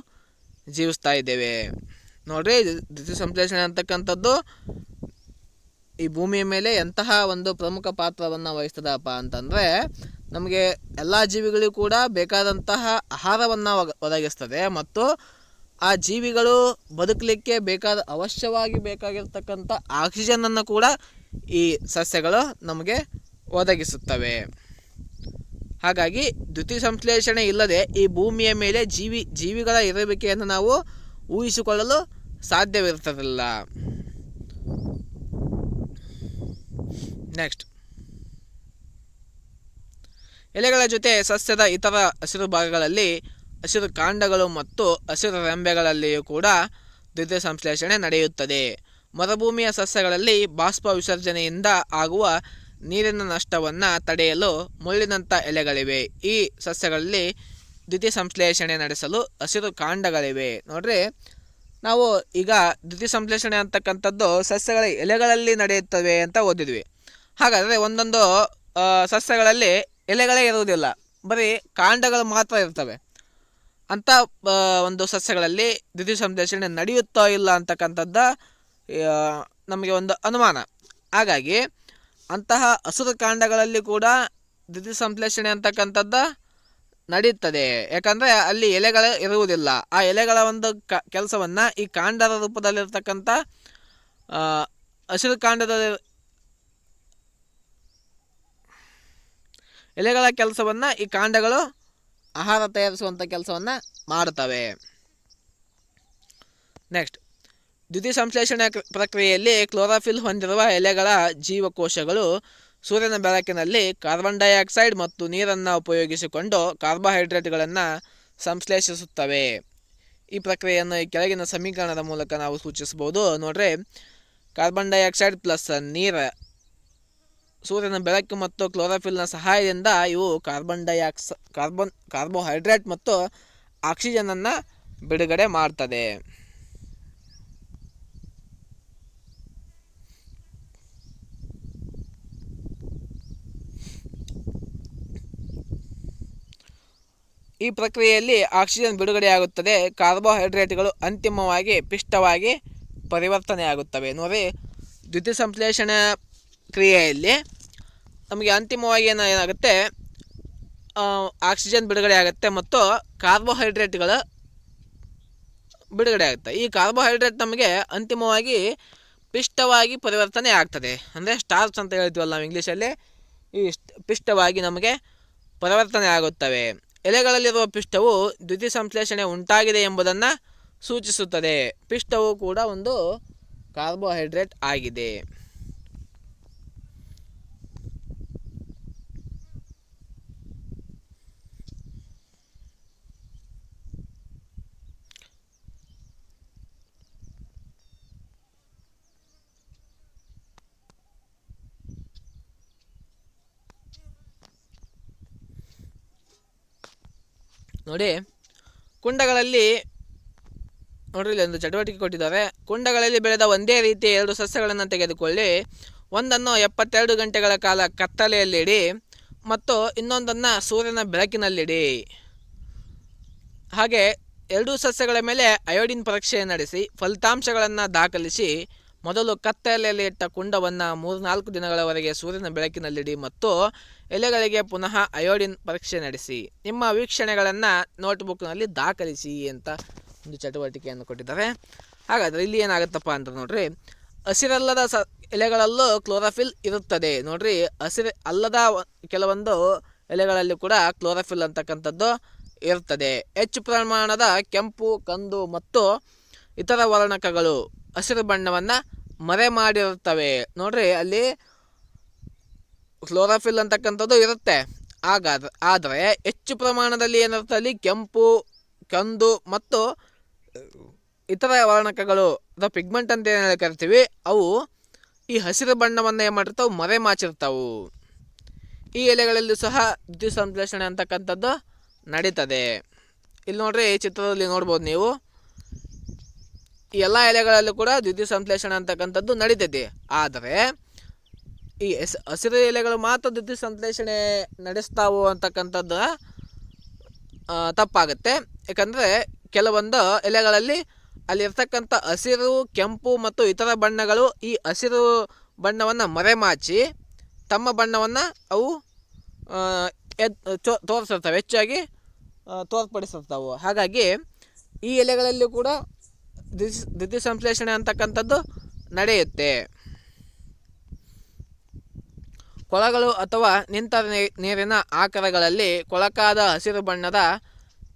ಜೀವಿಸ್ತಾ ಇದ್ದೇವೆ. ನೋಡ್ರಿ, ದ್ಯುತಿ ಸಂಶ್ಲೇಷಣೆ ಅಂತಕ್ಕಂಥದ್ದು ಈ ಭೂಮಿಯ ಮೇಲೆ ಎಂತಹ ಒಂದು ಪ್ರಮುಖ ಪಾತ್ರವನ್ನು ವಹಿಸ್ತದಪ್ಪ ಅಂತಂದರೆ, ನಮಗೆ ಎಲ್ಲ ಜೀವಿಗಳಿಗೂ ಕೂಡ ಬೇಕಾದಂತಹ ಆಹಾರವನ್ನು ಒದಗಿಸ್ತದೆ ಮತ್ತು ಆ ಜೀವಿಗಳು ಬದುಕಲಿಕ್ಕೆ ಅವಶ್ಯವಾಗಿ ಬೇಕಾಗಿರ್ತಕ್ಕಂಥ ಆಕ್ಸಿಜನನ್ನು ಕೂಡ ಈ ಸಸ್ಯಗಳು ನಮಗೆ ಒದಗಿಸುತ್ತವೆ. ಹಾಗಾಗಿ ದ್ಯುತಿ ಸಂಶ್ಲೇಷಣೆ ಇಲ್ಲದೆ ಈ ಭೂಮಿಯ ಮೇಲೆ ಜೀವಿಗಳ ಇರುವಿಕೆಯನ್ನು ನಾವು ಊಹಿಸಿಕೊಳ್ಳಲು ಸಾಧ್ಯವಿರುತ್ತದಿಲ್ಲ. ನೆಕ್ಸ್ಟ್, ಎಲೆಗಳ ಜೊತೆ ಸಸ್ಯದ ಇತರ ಹಸಿರು ಭಾಗಗಳಲ್ಲಿ, ಹಸಿರು ಕಾಂಡಗಳು ಮತ್ತು ಹಸಿರು ರೆಂಬೆಗಳಲ್ಲಿಯೂ ಕೂಡ ದ್ಯುತಿ ಸಂಶ್ಲೇಷಣೆ ನಡೆಯುತ್ತದೆ. ಮರುಭೂಮಿಯ ಸಸ್ಯಗಳಲ್ಲಿ ಬಾಷ್ಪ ವಿಸರ್ಜನೆಯಿಂದ ಆಗುವ ನೀರಿನ ನಷ್ಟವನ್ನು ತಡೆಯಲು ಮುಳ್ಳಿನಂಥ ಎಲೆಗಳಿವೆ. ಈ ಸಸ್ಯಗಳಲ್ಲಿ ದ್ಯುತಿ ಸಂಶ್ಲೇಷಣೆ ನಡೆಸಲು ಹಸಿರು ಕಾಂಡಗಳಿವೆ. ನೋಡ್ರಿ, ನಾವು ಈಗ ದ್ಯುತಿ ಸಂಶ್ಲೇಷಣೆ ಅಂತಕ್ಕಂಥದ್ದು ಸಸ್ಯಗಳ ಎಲೆಗಳಲ್ಲಿ ನಡೆಯುತ್ತವೆ ಅಂತ ಓದಿದ್ವಿ. ಹಾಗಾದರೆ ಒಂದೊಂದು ಸಸ್ಯಗಳಲ್ಲಿ ಎಲೆಗಳೇ ಇರುವುದಿಲ್ಲ, ಬರೀ ಕಾಂಡಗಳು ಮಾತ್ರ ಇರ್ತವೆ. ಅಂಥ ಒಂದು ಸಸ್ಯಗಳಲ್ಲಿ ದ್ಯುತಿ ಸಂಶ್ಲೇಷಣೆ ನಡೆಯುತ್ತೋ ಇಲ್ಲ ಅಂತಕ್ಕಂಥದ್ದು ನಮಗೆ ಒಂದು ಅನುಮಾನ. ಹಾಗಾಗಿ ಅಂತಹ ಹಸಿರು ಕಾಂಡಗಳಲ್ಲಿ ಕೂಡ ದ್ಯುತಿ ಸಂಶ್ಲೇಷಣೆ ಅಂತಕ್ಕಂಥದ್ದು ನಡೆಯುತ್ತದೆ. ಯಾಕಂದರೆ ಅಲ್ಲಿ ಎಲೆಗಳು ಇರುವುದಿಲ್ಲ. ಆ ಎಲೆಗಳ ಒಂದು ಕೆಲಸವನ್ನು ಈ ಕಾಂಡದ ರೂಪದಲ್ಲಿರ್ತಕ್ಕಂಥ ಹಸಿರು ಕಾಂಡದ ಎಲೆಗಳ ಕೆಲಸವನ್ನು ಈ ಕಾಂಡಗಳು ಆಹಾರ ತಯಾರಿಸುವಂಥ ಕೆಲಸವನ್ನು ಮಾಡುತ್ತವೆ. ನೆಕ್ಸ್ಟ್, ದ್ಯುತಿ ಸಂಶ್ಲೇಷಣೆ ಪ್ರಕ್ರಿಯೆಯಲ್ಲಿ ಕ್ಲೋರೋಫಿಲ್ ಹೊಂದಿರುವ ಎಲೆಗಳ ಜೀವಕೋಶಗಳು ಸೂರ್ಯನ ಬೆಳಕಿನಲ್ಲಿ ಕಾರ್ಬನ್ ಡೈಆಕ್ಸೈಡ್ ಮತ್ತು ನೀರನ್ನು ಉಪಯೋಗಿಸಿಕೊಂಡು ಕಾರ್ಬೋಹೈಡ್ರೇಟ್ಗಳನ್ನು ಸಂಶ್ಲೇಷಿಸುತ್ತವೆ. ಈ ಪ್ರಕ್ರಿಯೆಯನ್ನು ಈ ಕೆಳಗಿನ ಸಮೀಕರಣದ ಮೂಲಕ ನಾವು ಸೂಚಿಸಬಹುದು. ನೋಡ್ರಿ, ಕಾರ್ಬನ್ ಡೈಆಕ್ಸೈಡ್ ಪ್ಲಸ್ ನೀರು, ಸೂರ್ಯನ ಬೆಳಕು ಮತ್ತು ಕ್ಲೋರೋಫಿಲ್ನ ಸಹಾಯದಿಂದ ಇವು ಕಾರ್ಬೋಹೈಡ್ರೇಟ್ ಮತ್ತು ಆಕ್ಸಿಜನನ್ನು ಬಿಡುಗಡೆ ಮಾಡ್ತದೆ. ಈ ಪ್ರಕ್ರಿಯೆಯಲ್ಲಿ ಆಕ್ಸಿಜನ್ ಬಿಡುಗಡೆಯಾಗುತ್ತದೆ. ಕಾರ್ಬೋಹೈಡ್ರೇಟ್ಗಳು ಅಂತಿಮವಾಗಿ ಪಿಷ್ಟವಾಗಿ ಪರಿವರ್ತನೆಯಾಗುತ್ತವೆ. ನೋಡಿ, ದ್ಯುತಿ ಸಂಶ್ಲೇಷಣೆ ಕ್ರಿಯೆಯಲ್ಲಿ ನಮಗೆ ಅಂತಿಮವಾಗಿ ಏನಾಗುತ್ತೆ, ಆಕ್ಸಿಜನ್ ಬಿಡುಗಡೆ ಆಗುತ್ತೆ ಮತ್ತು ಕಾರ್ಬೋಹೈಡ್ರೇಟ್ಗಳು ಬಿಡುಗಡೆ ಆಗುತ್ತೆ. ಈ ಕಾರ್ಬೋಹೈಡ್ರೇಟ್ ನಮಗೆ ಅಂತಿಮವಾಗಿ ಪಿಷ್ಟವಾಗಿ ಪರಿವರ್ತನೆ ಆಗ್ತದೆ. ಅಂದರೆ ಸ್ಟಾರ್ಚ್ ಅಂತ ಹೇಳ್ತೀವಲ್ಲ ನಾವು ಇಂಗ್ಲೀಷಲ್ಲಿ, ಈ ಪಿಷ್ಟವಾಗಿ ನಮಗೆ ಪರಿವರ್ತನೆ ಆಗುತ್ತವೆ. ಎಲೆಗಳಲ್ಲಿರುವ ಪಿಷ್ಟವು ದ್ಯುತಿ ಸಂಶ್ಲೇಷಣೆ ಉಂಟಾಗಿದೆ ಎಂಬುದನ್ನು ಸೂಚಿಸುತ್ತದೆ. ಪಿಷ್ಟವು ಕೂಡ ಒಂದು ಕಾರ್ಬೋಹೈಡ್ರೇಟ್ ಆಗಿದೆ. ನೋಡಿ, ಕುಂಡಗಳಲ್ಲಿ ನೋಡ್ರಿ, ಇಲ್ಲಿ ಒಂದು ಚಟುವಟಿಕೆ ಕೊಟ್ಟಿದ್ದಾರೆ. ಕುಂಡಗಳಲ್ಲಿ ಬೆಳೆದ ಒಂದೇ ರೀತಿಯ 2 ಸಸ್ಯಗಳನ್ನು ತೆಗೆದುಕೊಳ್ಳಿ. ಒಂದನ್ನು 72 ಗಂಟೆಗಳ ಕಾಲ ಕತ್ತಲೆಯಲ್ಲಿಡಿ ಮತ್ತು ಇನ್ನೊಂದನ್ನು ಸೂರ್ಯನ ಬೆಳಕಿನಲ್ಲಿಡಿ. ಹಾಗೆ 2 ಸಸ್ಯಗಳ ಮೇಲೆ ಅಯೋಡಿನ್ ಪರೀಕ್ಷೆ ನಡೆಸಿ ಫಲಿತಾಂಶಗಳನ್ನು ದಾಖಲಿಸಿ. ಮೊದಲು ಕತ್ತಲೆಯಲ್ಲಿ ಇಟ್ಟ ಕುಂಡವನ್ನು 3-4 ದಿನಗಳವರೆಗೆ ಸೂರ್ಯನ ಬೆಳಕಿನಲ್ಲಿಡಿ ಮತ್ತು ಎಲೆಗಳಿಗೆ ಪುನಃ ಅಯೋಡಿನ್ ಪರೀಕ್ಷೆ ನಡೆಸಿ. ನಿಮ್ಮ ವೀಕ್ಷಣೆಗಳನ್ನು ನೋಟ್ಬುಕ್ನಲ್ಲಿ ದಾಖಲಿಸಿ ಅಂತ ಒಂದು ಚಟುವಟಿಕೆಯನ್ನು ಕೊಟ್ಟಿದ್ದಾರೆ. ಹಾಗಾದರೆ ಇಲ್ಲಿ ಏನಾಗುತ್ತಪ್ಪ ಅಂತ ನೋಡ್ರಿ, ಹಸಿರಲ್ಲದ ಎಲೆಗಳಲ್ಲೂ ಕ್ಲೋರೋಫಿಲ್ ಇರುತ್ತದೆ. ನೋಡ್ರಿ, ಹಸಿರು ಅಲ್ಲದ ಕೆಲವೊಂದು ಎಲೆಗಳಲ್ಲಿ ಕೂಡ ಕ್ಲೋರೋಫಿಲ್ ಅಂತಕ್ಕಂಥದ್ದು ಇರುತ್ತದೆ. ಹೆಚ್ಚು ಪ್ರಮಾಣದ ಕೆಂಪು, ಕಂದು ಮತ್ತು ಇತರ ವರ್ಣಕಗಳು ಹಸಿರು ಬಣ್ಣವನ್ನು ಮರೆ ಮಾಡಿರುತ್ತವೆ. ನೋಡ್ರಿ, ಅಲ್ಲಿ ಕ್ಲೋರೋಫಿಲ್ ಅಂತಕ್ಕಂಥದ್ದು ಇರುತ್ತೆ. ಆದರೆ ಹೆಚ್ಚು ಪ್ರಮಾಣದಲ್ಲಿ ಏನಿರುತ್ತೆ, ಅಲ್ಲಿ ಕೆಂಪು, ಕಂದು ಮತ್ತು ಇತರ ವರ್ಣಕಗಳು ಅಥವಾ ಪಿಗ್ಮೆಂಟ್ ಅಂತ ಏನು ಕರಿತೀವಿ, ಅವು ಈ ಹಸಿರು ಬಣ್ಣವನ್ನು ಏನು ಮಾಡಿರ್ತಾವೆ, ಮರೆ ಮಾಚಿರ್ತಾವು. ಈ ಎಲೆಗಳಲ್ಲಿ ಸಹ ದ್ಯುತಿ ಸಂಶ್ಲೇಷಣೆ ಅಂತಕ್ಕಂಥದ್ದು ನಡೀತದೆ. ಇಲ್ಲಿ ನೋಡ್ರಿ, ಈ ಚಿತ್ರದಲ್ಲಿ ನೋಡ್ಬೋದು ನೀವು, ಈ ಎಲ್ಲ ಎಲೆಗಳಲ್ಲೂ ಕೂಡ ದ್ಯುತಿ ಸಂಶ್ಲೇಷಣೆ ಅಂತಕ್ಕಂಥದ್ದು ನಡೀತೈತಿ. ಆದರೆ ಈ ಹಸಿರು ಎಲೆಗಳು ಮಾತ್ರ ದ್ಯುತಿ ಸಂಶ್ಲೇಷಣೆ ನಡೆಸ್ತಾವು ಅಂತಕ್ಕಂಥದ್ದು ತಪ್ಪಾಗುತ್ತೆ. ಯಾಕಂದರೆ ಕೆಲವೊಂದು ಎಲೆಗಳಲ್ಲಿ ಅಲ್ಲಿರ್ತಕ್ಕಂಥ ಹಸಿರು, ಕೆಂಪು ಮತ್ತು ಇತರ ಬಣ್ಣಗಳು ಈ ಹಸಿರು ಬಣ್ಣವನ್ನು ಮರೆಮಾಚಿ ತಮ್ಮ ಬಣ್ಣವನ್ನು ಅವು ತೋರಿಸಿರ್ತವೆ, ಹೆಚ್ಚಾಗಿ ತೋರ್ಪಡಿಸಿರ್ತಾವೆ. ಹಾಗಾಗಿ ಈ ಎಲೆಗಳಲ್ಲಿ ಕೂಡ ದ್ಯುತಿ ಸಂಶ್ಲೇಷಣೆ ಅಂತಕ್ಕಂಥದ್ದು ನಡೆಯುತ್ತೆ. ಕೊಳಗಳು ಅಥವಾ ನಿಂತ ನೀರಿನ ಆಕಾರಗಳಲ್ಲಿ ಕೊಳಕಾದ ಹಸಿರು ಬಣ್ಣದ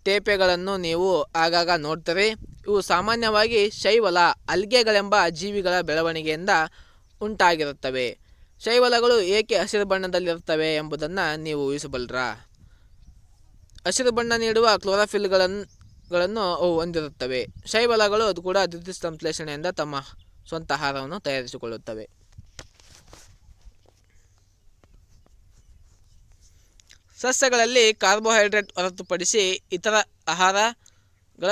ತೇಪೆಗಳನ್ನು ನೀವು ಆಗಾಗ ನೋಡ್ತೀರಿ. ಇವು ಸಾಮಾನ್ಯವಾಗಿ ಶೈವಲ, ಅಲ್ಗೆಗಳೆಂಬ ಜೀವಿಗಳ ಬೆಳವಣಿಗೆಯಿಂದ ಉಂಟಾಗಿರುತ್ತವೆ. ಶೈವಲಗಳು ಏಕೆ ಹಸಿರು ಬಣ್ಣದಲ್ಲಿರುತ್ತವೆ ಎಂಬುದನ್ನು ನೀವು ಊಹಿಸಬಲ್ಲರಾ? ಹಸಿರು ಬಣ್ಣ ನೀಡುವ ಕ್ಲೋರೋಫಿಲ್ಗಳನ್ನು ಅವು ಹೊಂದಿರುತ್ತವೆ. ಶೈವಲಗಳು ಅದು ಕೂಡ ದ್ಯುತಿ ಸಂಶ್ಲೇಷಣೆಯಿಂದ ತಮ್ಮ ಸ್ವಂತ ಆಹಾರವನ್ನು ತಯಾರಿಸಿಕೊಳ್ಳುತ್ತವೆ. ಸಸ್ಯಗಳಲ್ಲಿ ಕಾರ್ಬೋಹೈಡ್ರೇಟ್ ಹೊರತುಪಡಿಸಿ ಇತರ ಆಹಾರಗಳ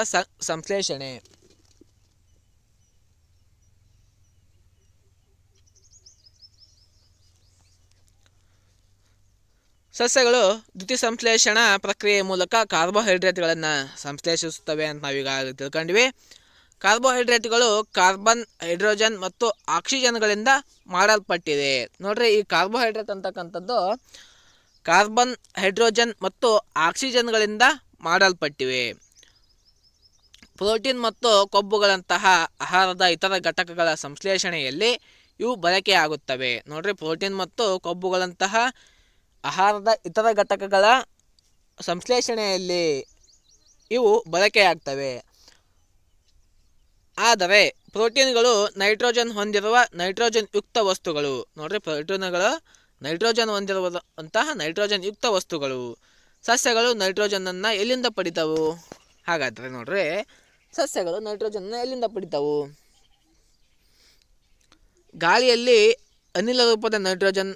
ಸಂಶ್ಲೇಷಣೆ. ಸಸ್ಯಗಳು ದ್ಯುತಿ ಸಂಶ್ಲೇಷಣಾ ಪ್ರಕ್ರಿಯೆಯ ಮೂಲಕ ಕಾರ್ಬೋಹೈಡ್ರೇಟ್ಗಳನ್ನು ಸಂಶ್ಲೇಷಿಸುತ್ತವೆ ಅಂತ ನಾವೀಗ ತಿಳ್ಕೊಂಡ್ವಿ. ಕಾರ್ಬೋಹೈಡ್ರೇಟ್ಗಳು ಕಾರ್ಬನ್, ಹೈಡ್ರೋಜನ್ ಮತ್ತು ಆಕ್ಸಿಜನ್ಗಳಿಂದ ಮಾಡಲ್ಪಟ್ಟಿದೆ. ನೋಡ್ರಿ, ಈ ಕಾರ್ಬೋಹೈಡ್ರೇಟ್ ಅಂತಕ್ಕಂಥದ್ದು ಕಾರ್ಬನ್, ಹೈಡ್ರೋಜನ್ ಮತ್ತು ಆಕ್ಸಿಜನ್ಗಳಿಂದ ಮಾಡಲ್ಪಟ್ಟಿವೆ. ಪ್ರೋಟೀನ್ ಮತ್ತು ಕೊಬ್ಬುಗಳಂತಹ ಆಹಾರದ ಇತರ ಘಟಕಗಳ ಸಂಶ್ಲೇಷಣೆಯಲ್ಲಿ ಇವು ಬಳಕೆಯಾಗುತ್ತವೆ. ನೋಡ್ರಿ, ಪ್ರೋಟೀನ್ ಮತ್ತು ಕೊಬ್ಬುಗಳಂತಹ ಆಹಾರದ ಇತರ ಘಟಕಗಳ ಸಂಶ್ಲೇಷಣೆಯಲ್ಲಿ ಇವು ಬಳಕೆಯಾಗ್ತವೆ. ಆದರೆ ಪ್ರೋಟೀನ್ಗಳು ನೈಟ್ರೋಜನ್ ಹೊಂದಿರುವ ನೈಟ್ರೋಜನ್ ಯುಕ್ತ ವಸ್ತುಗಳು. ನೋಡ್ರಿ, ಪ್ರೋಟೀನ್ಗಳು ನೈಟ್ರೋಜನ್ ಹೊಂದಿರುವಂತಹ ನೈಟ್ರೋಜನ್ ಯುಕ್ತ ವಸ್ತುಗಳು. ಸಸ್ಯಗಳು ನೈಟ್ರೋಜನನ್ನು ಎಲ್ಲಿಂದ ಪಡಿತಾವು? ಹಾಗಾದರೆ ನೋಡ್ರಿ, ಸಸ್ಯಗಳು ನೈಟ್ರೋಜನ್ನ ಎಲ್ಲಿಂದ ಪಡಿತಾವು? ಗಾಳಿಯಲ್ಲಿ ಅನಿಲ ರೂಪದ ನೈಟ್ರೋಜನ್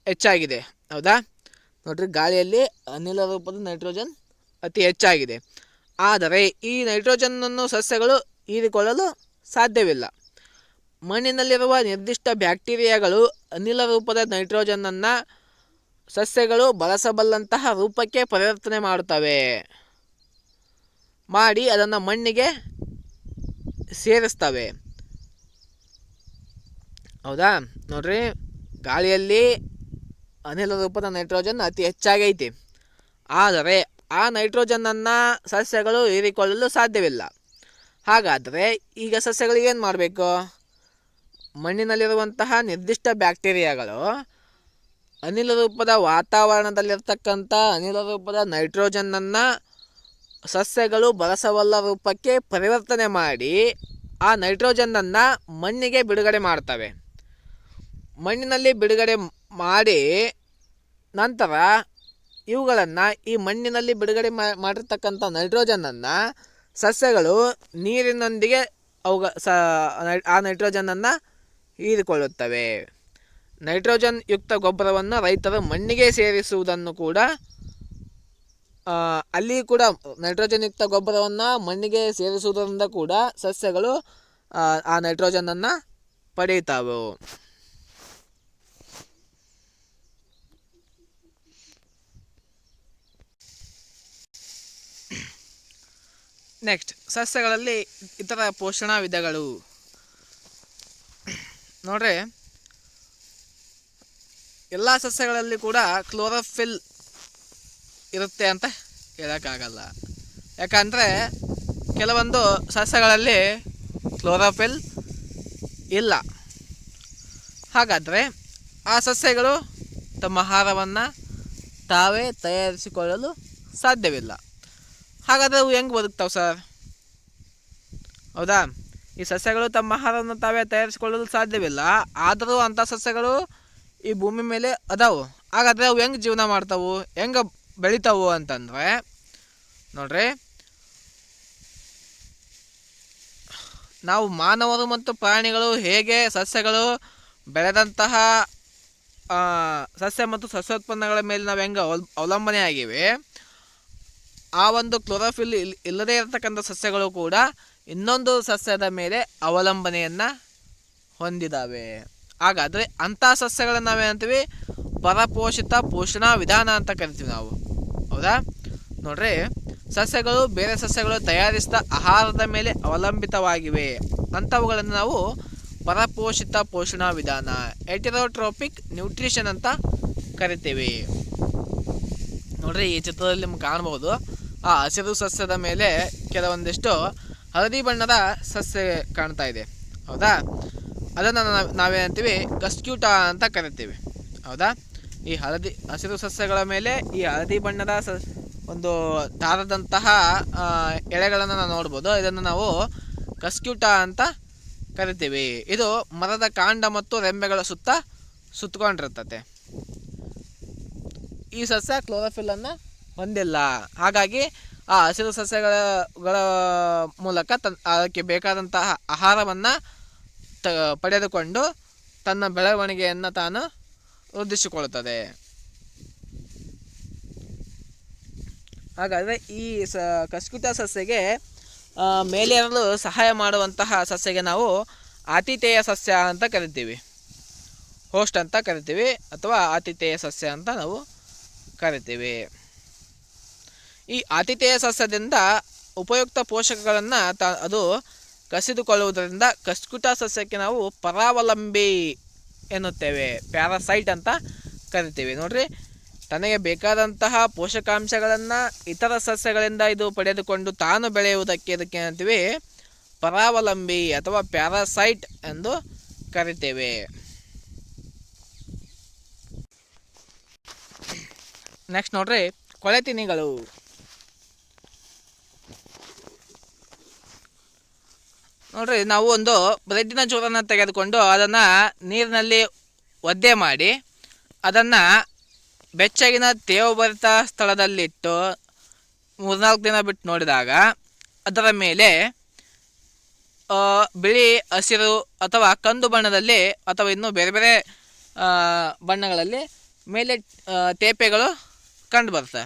ಹೆಚ್ಚಾಗಿದೆ, ಹೌದಾ? ನೋಡ್ರಿ, ಗಾಳಿಯಲ್ಲಿ ಅನಿಲ ರೂಪದ ನೈಟ್ರೋಜನ್ ಅತಿ ಹೆಚ್ಚಾಗಿದೆ. ಆದರೆ ಈ ನೈಟ್ರೋಜನ್ನನ್ನು ಸಸ್ಯಗಳು ಹೀರಿಕೊಳ್ಳಲು ಸಾಧ್ಯವಿಲ್ಲ. ಮಣ್ಣಿನಲ್ಲಿರುವ ನಿರ್ದಿಷ್ಟ ಬ್ಯಾಕ್ಟೀರಿಯಾಗಳು ಅನಿಲ ರೂಪದ ನೈಟ್ರೋಜನನ್ನು ಸಸ್ಯಗಳು ಬಳಸಬಲ್ಲಂತಹ ರೂಪಕ್ಕೆ ಪರಿವರ್ತನೆ ಮಾಡಿ ಅದನ್ನು ಮಣ್ಣಿಗೆ ಸೇರಿಸ್ತವೆ, ಹೌದಾ? ನೋಡ್ರಿ, ಗಾಳಿಯಲ್ಲಿ ಅನಿಲ ರೂಪದ ನೈಟ್ರೋಜನ್ ಅತಿ ಹೆಚ್ಚಾಗೈತಿ. ಆದರೆ ಆ ನೈಟ್ರೋಜನನ್ನು ಸಸ್ಯಗಳು ಹೀರಿಕೊಳ್ಳಲು ಸಾಧ್ಯವಿಲ್ಲ. ಹಾಗಾದರೆ ಈಗ ಸಸ್ಯಗಳಿಗೆ ಏನು ಮಾಡಬೇಕು? ಮಣ್ಣಿನಲ್ಲಿರುವಂತಹ ನಿರ್ದಿಷ್ಟ ಬ್ಯಾಕ್ಟೀರಿಯಾಗಳು ಅನಿಲ ರೂಪದ ವಾತಾವರಣದಲ್ಲಿರ್ತಕ್ಕಂಥ ಅನಿಲ ರೂಪದ ನೈಟ್ರೋಜನನ್ನು ಸಸ್ಯಗಳು ಬಳಸಬಲ್ಲ ರೂಪಕ್ಕೆ ಪರಿವರ್ತನೆ ಮಾಡಿ ಆ ನೈಟ್ರೋಜನನ್ನು ಮಣ್ಣಿಗೆ ಬಿಡುಗಡೆ ಮಾಡ್ತವೆ. ಮಣ್ಣಿನಲ್ಲಿ ಬಿಡುಗಡೆ ಮಾಡಿ ನಂತರ ಇವುಗಳನ್ನು ಈ ಮಣ್ಣಿನಲ್ಲಿ ಬಿಡುಗಡೆ ಮಾಡಿರ್ತಕ್ಕಂಥ ನೈಟ್ರೋಜನನ್ನು ಸಸ್ಯಗಳು ನೀರಿನೊಂದಿಗೆ ಆ ನೈಟ್ರೋಜನನ್ನು ಹೀರಿಕೊಳ್ಳುತ್ತವೆ. ನೈಟ್ರೋಜನ್ ಯುಕ್ತ ಗೊಬ್ಬರವನ್ನು ರೈತರು ಮಣ್ಣಿಗೆ ಸೇರಿಸುವುದನ್ನು ಕೂಡ ಅಲ್ಲಿ ಕೂಡ ನೈಟ್ರೋಜನ್ ಯುಕ್ತ ಗೊಬ್ಬರವನ್ನು ಮಣ್ಣಿಗೆ ಸೇರಿಸುವುದರಿಂದ ಕೂಡ ಸಸ್ಯಗಳು ಆ ನೈಟ್ರೋಜನನ್ನು ಪಡೆಯುತ್ತವೆ. ನೆಕ್ಸ್ಟ್, ಸಸ್ಯಗಳಲ್ಲಿ ಇತರ ಪೋಷಣಾ ವಿಧಗಳು. ನೋಡ್ರಿ, ಎಲ್ಲ ಸಸ್ಯಗಳಲ್ಲಿ ಕೂಡ ಕ್ಲೋರೋಫಿಲ್ ಇರುತ್ತೆ ಅಂತ ಹೇಳೋಕ್ಕಾಗಲ್ಲ. ಯಾಕಂದರೆ ಕೆಲವೊಂದು ಸಸ್ಯಗಳಲ್ಲಿ ಕ್ಲೋರೋಫಿಲ್ ಇಲ್ಲ. ಹಾಗಾದರೆ ಆ ಸಸ್ಯಗಳು ತಮ್ಮ ಆಹಾರವನ್ನು ತಾವೇ ತಯಾರಿಸಿಕೊಳ್ಳಲು ಸಾಧ್ಯವಿಲ್ಲ. ಹಾಗಾದರೆ ಅವು ಹೆಂಗೆ ಬದುಕ್ತಾವೆ ಸರ್? ಹೌದಾ? ಈ ಸಸ್ಯಗಳು ತಮ್ಮ ಆಹಾರವನ್ನು ತಾವೇ ತಯಾರಿಸಿಕೊಳ್ಳಲು ಸಾಧ್ಯವಿಲ್ಲ, ಆದರೂ ಅಂಥ ಸಸ್ಯಗಳು ಈ ಭೂಮಿ ಮೇಲೆ ಅದಾವು. ಹಾಗಾದರೆ ಅವು ಹೆಂಗೆ ಜೀವನ ಮಾಡ್ತಾವು, ಹೆಂಗೆ ಬೆಳಿತಾವು ಅಂತಂದರೆ, ನೋಡ್ರಿ, ನಾವು ಮಾನವರು ಮತ್ತು ಪ್ರಾಣಿಗಳು ಹೇಗೆ ಸಸ್ಯಗಳು ಬೆಳೆದಂತಹ ಸಸ್ಯ ಮತ್ತು ಸಸ್ಯೋತ್ಪನ್ನಗಳ ಮೇಲೆ ನಾವು ಹೆಂಗೆ ಅವಲಂಬನೆ ಆಗಿವೆ, ಆ ಒಂದು ಕ್ಲೋರೋಫಿಲ್ ಇಲ್ಲದೇ ಇರತಕ್ಕಂಥ ಸಸ್ಯಗಳು ಕೂಡ ಇನ್ನೊಂದು ಸಸ್ಯದ ಮೇಲೆ ಅವಲಂಬನೆಯನ್ನು ಹೊಂದಿದ್ದಾವೆ. ಹಾಗಾದರೆ ಅಂಥ ಸಸ್ಯಗಳನ್ನು ನಾವೇನಂತೀವಿ? ಪರಪೋಷಿತ ಪೋಷಣಾ ವಿಧಾನ ಅಂತ ಕರಿತೀವಿ ನಾವು, ಹೌದಾ? ನೋಡ್ರಿ, ಸಸ್ಯಗಳು ಬೇರೆ ಸಸ್ಯಗಳು ತಯಾರಿಸಿದ ಆಹಾರದ ಮೇಲೆ ಅವಲಂಬಿತವಾಗಿವೆ. ಅಂಥವುಗಳನ್ನು ನಾವು ಪರಪೋಷಿತ ಪೋಷಣಾ ವಿಧಾನ, ಹೆಟೆರೋಟ್ರೋಪಿಕ್ ನ್ಯೂಟ್ರಿಷನ್ ಅಂತ ಕರಿತೀವಿ. ನೋಡ್ರಿ, ಈ ಚಿತ್ರದಲ್ಲಿ ನಿಮ್ಗೆ ಕಾಣ್ಬೋದು, ಆ ಹಸಿರು ಸಸ್ಯದ ಮೇಲೆ ಕೆಲವೊಂದಿಷ್ಟು ಹಳದಿ ಬಣ್ಣದ ಸಸ್ಯ ಕಾಣ್ತಾ ಇದೆ, ಹೌದಾ? ಅದನ್ನು ನಾವೇನಂತೀವಿ? ಗಸ್ಕ್ಯೂಟಾ ಅಂತ ಕರಿತೀವಿ, ಹೌದಾ? ಈ ಹಸಿರು ಸಸ್ಯಗಳ ಮೇಲೆ ಈ ಹಳದಿ ಬಣ್ಣದ ಒಂದು ದಾರದಂತಹ ಎಳೆಗಳನ್ನು ನಾವು ನೋಡ್ಬೋದು. ಇದನ್ನು ನಾವು ಗಸ್ಕ್ಯೂಟಾ ಅಂತ ಕರಿತೀವಿ. ಇದು ಮರದ ಕಾಂಡ ಮತ್ತು ರೆಂಬೆಗಳ ಸುತ್ತಕೊಂಡಿರ್ತದೆ. ಈ ಸಸ್ಯ ಕ್ಲೋರೋಫಿಲ್ಲನ್ನು ಹೊಂದಿಲ್ಲ. ಹಾಗಾಗಿ ಆ ಹಸಿರು ಸಸ್ಯಗಳ ಮೂಲಕ ಅದಕ್ಕೆ ಬೇಕಾದಂತಹ ಆಹಾರವನ್ನು ಪಡೆದುಕೊಂಡು ತನ್ನ ಬೆಳವಣಿಗೆಯನ್ನು ತಾನು ವೃದ್ಧಿಸಿಕೊಳ್ಳುತ್ತದೆ. ಹಾಗಾದರೆ ಈ ಗಸ್ಕ್ಯೂಟಾ ಸಸ್ಯಗೆ ಮೇಲೇರಲು ಸಹಾಯ ಮಾಡುವಂತಹ ಸಸ್ಯಗೆ ನಾವು ಆತಿಥೇಯ ಸಸ್ಯ ಅಂತ ಕರಿತೀವಿ. ಹೋಸ್ಟ್ ಅಂತ ಕರಿತೀವಿ ಅಥವಾ ಆತಿಥೇಯ ಸಸ್ಯ ಅಂತ ನಾವು ಕರಿತೀವಿ. ಈ ಆತಿಥೇಯ ಸಸ್ಯದಿಂದ ಉಪಯುಕ್ತ ಪೋಷಕಗಳನ್ನು ಅದು ಕಸಿದುಕೊಳ್ಳುವುದರಿಂದ ಕಸ್ಕುಟ ಸಸ್ಯಕ್ಕೆ ನಾವು ಪರಾವಲಂಬಿ ಎನ್ನುತ್ತೇವೆ, ಪ್ಯಾರಾಸೈಟ್ ಅಂತ ಕರಿತೀವಿ. ನೋಡ್ರಿ, ತನಗೆ ಬೇಕಾದಂತಹ ಪೋಷಕಾಂಶಗಳನ್ನು ಇತರ ಸಸ್ಯಗಳಿಂದ ಇದು ಪಡೆದುಕೊಂಡು ತಾನು ಬೆಳೆಯುವುದಕ್ಕೆ ಇದಕ್ಕೆ ಏನಂತೀವಿ, ಪರಾವಲಂಬಿ ಅಥವಾ ಪ್ಯಾರಾಸೈಟ್ ಎಂದು ಕರಿತೇವೆ. ನೆಕ್ಸ್ಟ್ ನೋಡ್ರಿ, ಕೊಳೆತಿನಿಗಳು. ನೋಡ್ರಿ, ನಾವು ಒಂದು ಬ್ರೆಡ್ಡಿನ ಚೂರನ್ನು ತೆಗೆದುಕೊಂಡು ಅದನ್ನು ನೀರಿನಲ್ಲಿ ಒದ್ದೆ ಮಾಡಿ ಅದನ್ನು ಬೆಚ್ಚಗಿನ ತೇವಭರಿತ ಸ್ಥಳದಲ್ಲಿಟ್ಟು 3-4 ದಿನ ಬಿಟ್ಟು ನೋಡಿದಾಗ ಅದರ ಮೇಲೆ ಬಿಳಿ, ಹಸಿರು ಅಥವಾ ಕಂದು ಬಣ್ಣದಲ್ಲಿ ಅಥವಾ ಇನ್ನೂ ಬೇರೆ ಬೇರೆ ಬಣ್ಣಗಳಲ್ಲಿ ಮೇಲೆ ತೇಪೆಗಳು ಕಂಡುಬರ್ತವೆ.